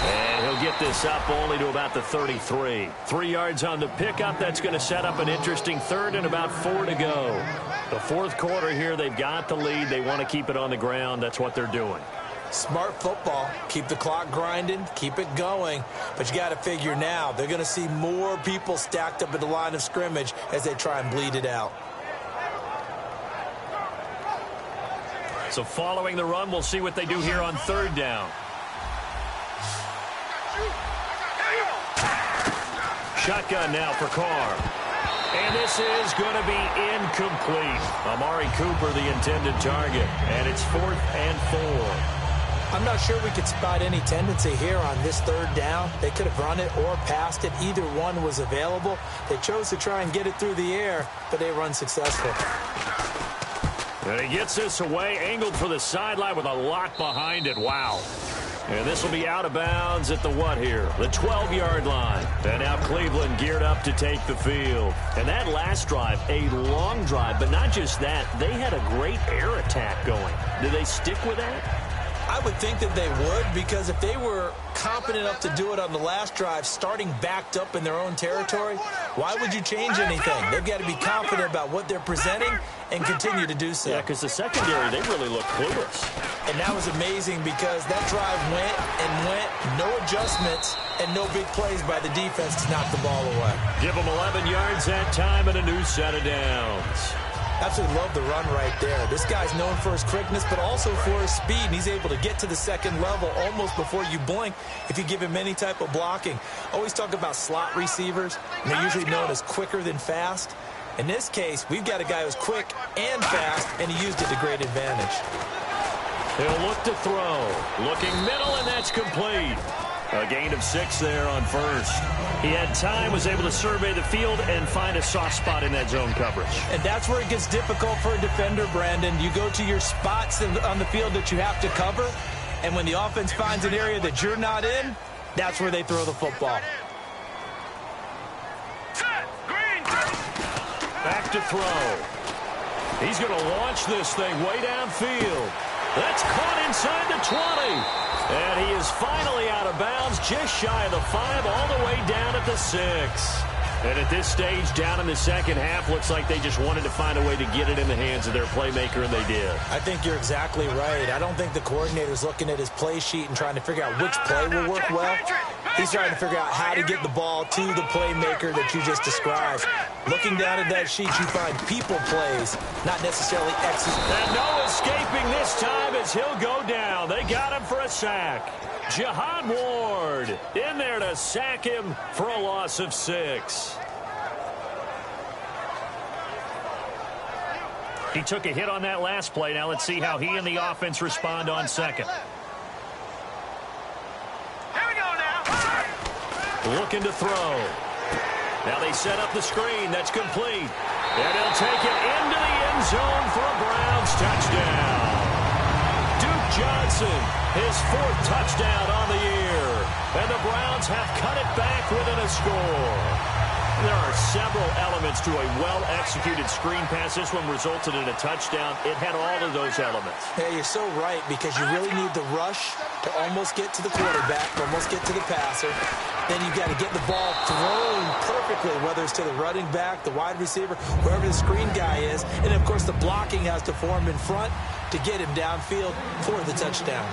And he'll get this up only to about the 33. 3 yards on the pickup. That's going to set up an interesting third and about 4 to go. The fourth quarter here, they've got the lead. They want to keep it on the ground. That's what they're doing. Smart football. Keep the clock grinding. Keep it going. But you got to figure now, they're going to see more people stacked up at the line of scrimmage as they try and bleed it out. So following the run, we'll see what they do here on third down. Shotgun now for Carr. And this is going to be incomplete. Amari Cooper, the intended target. And it's 4th and 4. I'm not sure we could spot any tendency here on this third down. They could have run it or passed it. Either one was available. They chose to try and get it through the air, but they were unsuccessful. And he gets this away, angled for the sideline with a lot behind it. Wow. And this will be out of bounds at the what here? The 12-yard line. And now Cleveland geared up to take the field. And that last drive, a long drive, but not just that. They had a great air attack going. Do they stick with that? I would think that they would, because if they were competent enough to do it on the last drive, starting backed up in their own territory, why would you change anything? They've got to be confident about what they're presenting and continue to do so. Yeah, because the secondary, they really look clueless. And that was amazing because that drive went and went, no adjustments, and no big plays by the defense to knock the ball away. Give them 11 yards that time and a new set of downs. Absolutely love the run right there. This guy's known for his quickness, but also for his speed. And he's able to get to the second level almost before you blink if you give him any type of blocking. Always talk about slot receivers, and they're usually known as quicker than fast. In this case, we've got a guy who's quick and fast, and he used it to great advantage. He'll look to throw. Looking middle, and that's complete. A gain of 6 there on first. He had time, was able to survey the field and find a soft spot in that zone coverage. And that's where it gets difficult for a defender, Brandon. You go to your spots on the field that you have to cover, and when the offense finds an area that you're not in, that's where they throw the football. Back to throw. He's going to launch this thing way downfield. That's caught inside the 20. And he is finally out of bounds, just shy of the 5, all the way down at the 6. And at this stage, down in the second half, looks like they just wanted to find a way to get it in the hands of their playmaker, and they did. I think you're exactly right. I don't think the coordinator's looking at his play sheet and trying to figure out which play will work well. He's trying to figure out how to get the ball to the playmaker that you just described. Looking down at that sheet, you find people plays, not necessarily X's. And no escaping this time as he'll go down. They got him for a sack. Jihad Ward in there to sack him for a loss of 6. He took a hit on that last play. Now let's see how he and the offense respond on second. Here we go now. Looking to throw. Now they set up the screen. That's complete. And he'll take it into the end zone for a Browns touchdown. Duke Johnson, his 4th touchdown on the year. And the Browns have cut it back within a score. There are several elements to a well-executed screen pass. This one resulted in a touchdown. It had all of those elements. Yeah, you're so right, because you really need the rush to almost get to the quarterback, almost get to the passer. Then you've got to get the ball thrown perfectly, whether it's to the running back, the wide receiver, whoever the screen guy is. And, of course, the blocking has to form in front to get him downfield for the touchdown.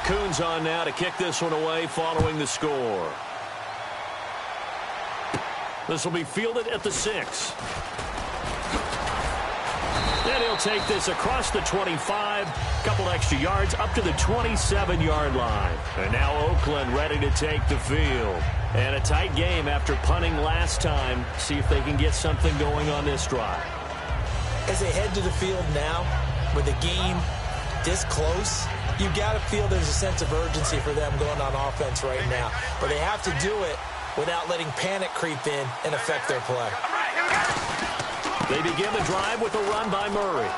Coons on now to kick this one away following the score. This will be fielded at the 6. Then he'll take this across the 25, couple extra yards up to the 27-yard line. And now Oakland ready to take the field. And a tight game after punting last time. See if they can get something going on this drive. As they head to the field now, with the game this close, you got to feel there's a sense of urgency for them going on offense right now. But they have to do it without letting panic creep in and affect their play. They begin the drive with a run by Murray.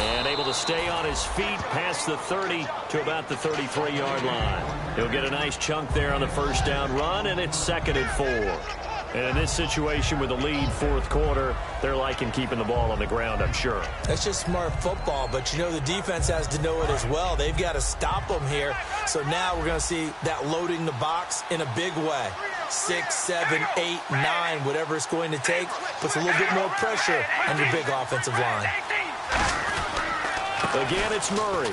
And able to stay on his feet past the 30 to about the 33-yard line. He'll get a nice chunk there on the first down run, and it's 2nd and 4. And in this situation with the lead fourth quarter, they're liking keeping the ball on the ground, I'm sure. That's just smart football, but you know the defense has to know it as well. They've got to stop them here. So now we're going to see that loading the box in a big way. 6, 7, 8, 9, whatever it's going to take, puts a little bit more pressure on your big offensive line. Again, it's Murray.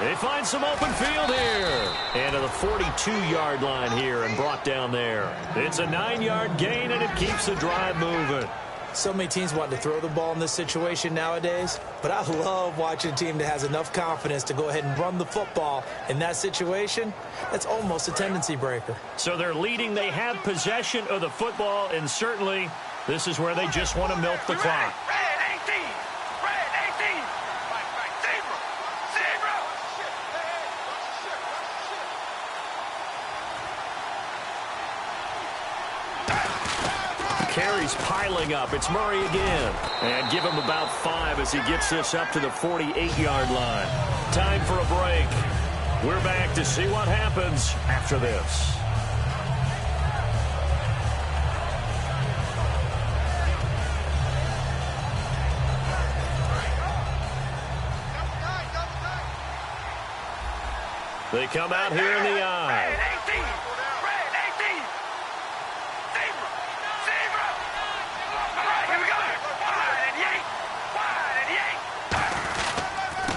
They find some open field here. And to the 42-yard line here and brought down there. It's a 9-yard gain, and it keeps the drive moving. So many teams want to throw the ball in this situation nowadays, but I love watching a team that has enough confidence to go ahead and run the football. In that situation, that's almost a tendency breaker. So they're leading. They have possession of the football, and certainly this is where they just want to milk the clock. Carries piling up. It's Murray again. And give him about 5 as he gets this up to the 48-yard line. Time for a break. We're back to see what happens after this. They come out here in the eye.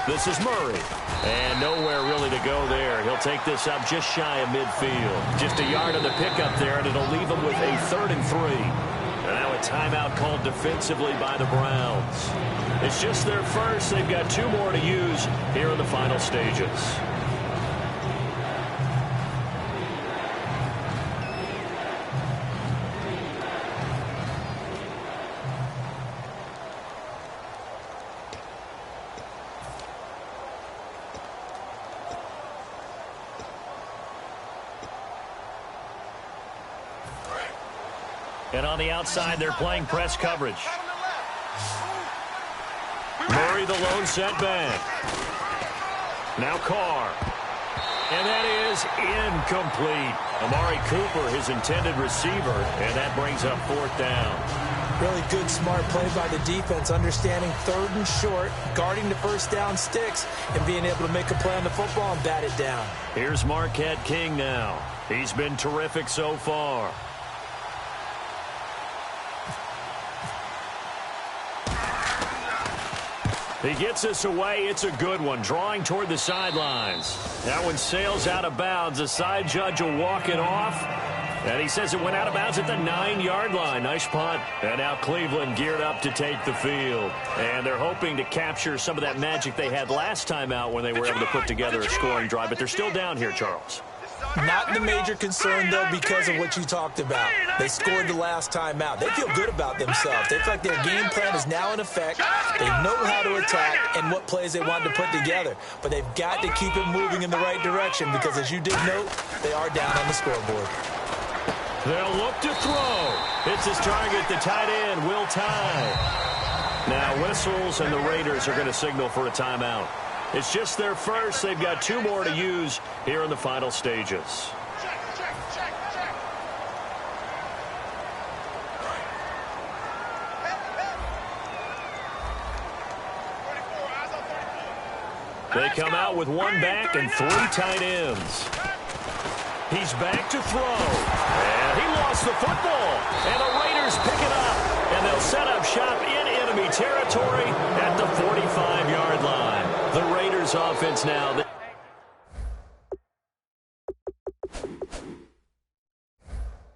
This is Murray. And nowhere really to go there. He'll take this up just shy of midfield. Just a yard of the pickup there, and it'll leave him with a 3rd and 3. And now a timeout called defensively by the Browns. It's just their first. They've got 2 more to use here in the final stages. And on the outside, they're playing press coverage. Murray, the lone setback. Now Carr. And that is incomplete. Amari Cooper, his intended receiver, and that brings up 4th down. Really good, smart play by the defense, understanding 3rd and short, guarding the first down sticks, and being able to make a play on the football and bat it down. Here's Marquette King now. He's been terrific so far. He gets this away. It's a good one. Drawing toward the sidelines. That one sails out of bounds. The side judge will walk it off. And he says it went out of bounds at the 9-yard line. Nice punt. And now Cleveland geared up to take the field. And they're hoping to capture some of that magic they had last time out when they were able to put together a scoring drive. But they're still down here, Charles. Not the major concern, though, because of what you talked about. They scored the last time out. They feel good about themselves. They feel like their game plan is now in effect. They know how to attack and what plays they want to put together. But they've got to keep it moving in the right direction because, as you did note, they are down on the scoreboard. They'll look to throw. It's his target, the tight end, Will Tye. Now whistles, and the Raiders are going to signal for a timeout. It's just their first. They've got 2 more to use here in the final stages. They come out with 1 back and 3 tight ends. He's back to throw. And he lost the football. And the Raiders pick it up. And they'll set up shop in enemy territory at the 45-yard line. The Raiders offense now.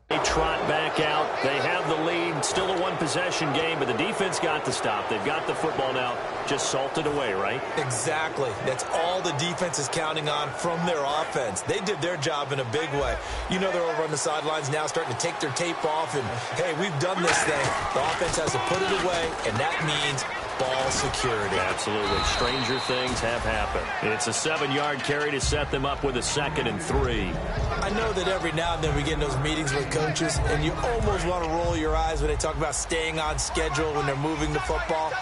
They trot back out. They have the lead. Still a 1-possession game, but the defense got the stop. They've got the football now. Just salted away, right? Exactly. That's all the defense is counting on from their offense. They did their job in a big way. You know they're over on the sidelines now starting to take their tape off and, hey, we've done this thing. The offense has to put it away, and that means ball security. Absolutely. Stranger things have happened. It's a 7-yard carry to set them up with a 2nd and 3. I know that every now and then we get in those meetings with coaches, and you almost want to roll your eyes when they talk about staying on schedule when they're moving the football.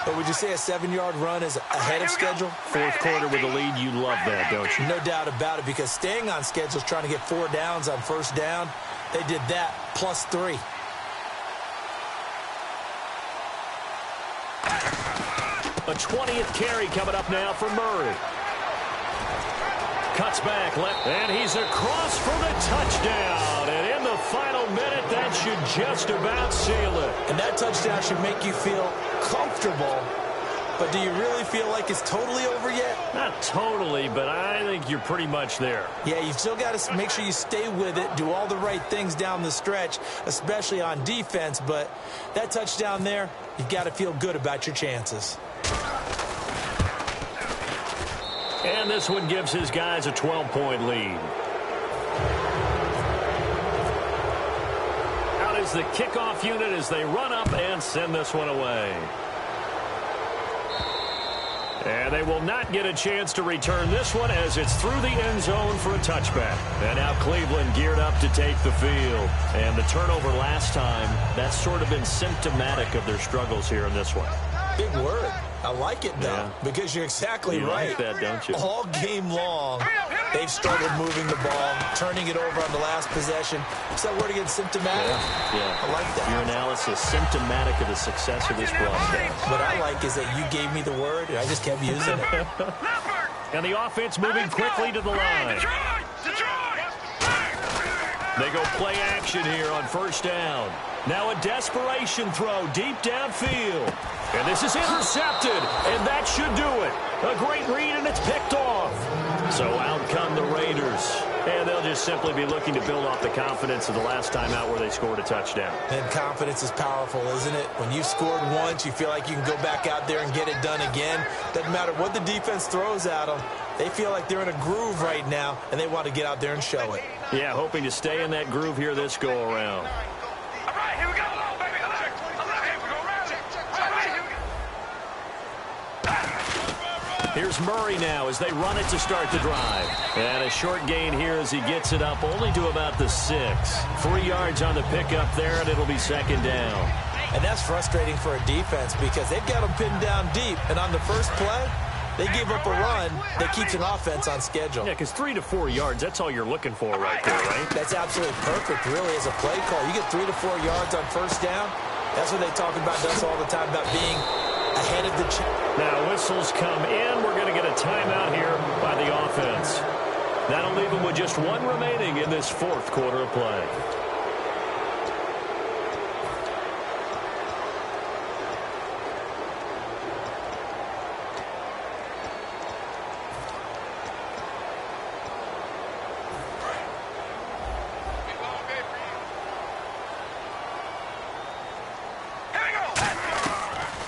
But would you say a 7-yard run is ahead of schedule? Fourth quarter with a lead, you love that, don't you? No doubt about it, because staying on schedule is trying to get 4 downs on first down. They did that, plus 3. A 20th carry coming up now for Murray. Cuts back left, and he's across for the touchdown. And in the final minute, that should just about seal it. And that touchdown should make you feel comfortable. But do you really feel like it's totally over yet? Not totally, but I think you're pretty much there. Yeah, you've still got to make sure you stay with it, do all the right things down the stretch, especially on defense. But that touchdown there, you've got to feel good about your chances. And this one gives his guys a 12-point lead. Out is the kickoff unit as they run up and send this one away. And they will not get a chance to return this one as it's through the end zone for a touchback. And now Cleveland geared up to take the field. And the turnover last time, that's sort of been symptomatic of their struggles here in this one. Big word. I like it, though, because you're exactly right. You like that, don't you? All game long, they've struggled moving the ball, turning it over on the last possession. Is that word again, symptomatic? Yeah. I like that. Your analysis, symptomatic of the success of this broadcast. What I like is that you gave me the word, and I just kept using it. And the offense moving quickly to the line. They go play action here on first down. Now a desperation throw deep downfield. And this is intercepted, and that should do it. A great read, and it's picked off. So out come the Raiders. And they'll just simply be looking to build off the confidence of the last time out where they scored a touchdown. And confidence is powerful, isn't it? When you've scored once, you feel like you can go back out there and get it done again. Doesn't matter what the defense throws at them. They feel like they're in a groove right now, and they want to get out there and show it. Yeah, hoping to stay in that groove here this go-around. All right, here we go. Baby. Here we go. All right, here we go. Here's Murray now as they run it to start the drive. And a short gain here as he gets it up only to about the 6. 3 yards on the pickup there, and it'll be second down. And that's frustrating for a defense because they've got them pinned down deep. And on the first play, they give up a run that keeps an offense on schedule. Yeah, because 3 to 4 yards, that's all you're looking for right there, right? That's absolutely perfect, really, as a play call. You get 3 to 4 yards on first down. That's what they talk about us all the time, about being ahead of the Now whistles come in. We're going to get a timeout here by the offense. That'll leave them with just 1 remaining in this fourth quarter of play.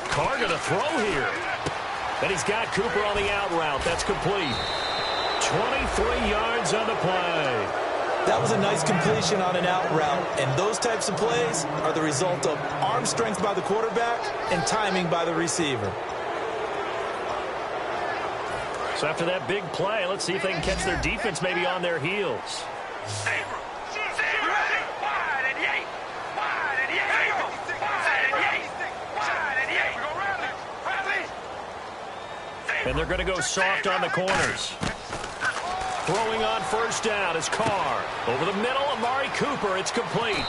Carr going to throw here. And he's got Cooper on the out route. That's complete. 23 yards on the play. That was a nice completion on an out route. And those types of plays are the result of arm strength by the quarterback and timing by the receiver. So after that big play, let's see if they can catch their defense maybe on their heels. And they're going to go soft on the corners. Throwing on first down is Carr. Over the middle, Amari Cooper. It's complete.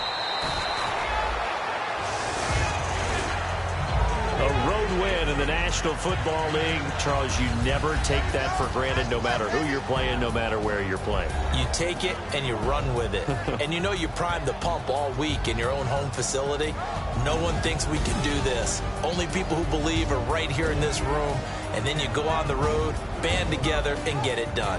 A road win in the National Football League. Charles, you never take that for granted no matter who you're playing, no matter where you're playing. You take it and you run with it. And you know you primed the pump all week in your own home facility. No one thinks we can do this. Only people who believe are right here in this room. And then you go on the road, band together, and get it done.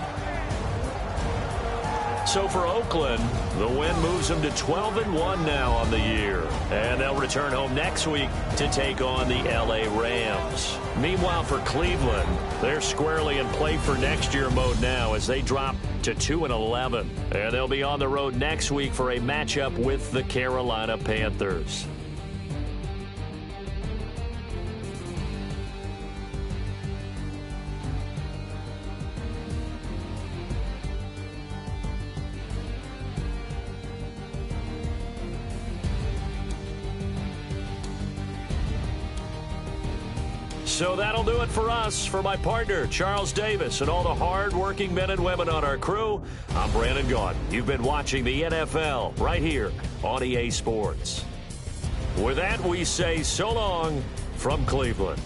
So for Oakland, the win moves them to 12-1 now on the year. And they'll return home next week to take on the L.A. Rams. Meanwhile, for Cleveland, they're squarely in play for next year mode now as they drop to 2-11. And they'll be on the road next week for a matchup with the Carolina Panthers. So that'll do it for us. For my partner, Charles Davis, and all the hard-working men and women on our crew, I'm Brandon Gaudin. You've been watching the NFL right here on EA Sports. With that, we say so long from Cleveland.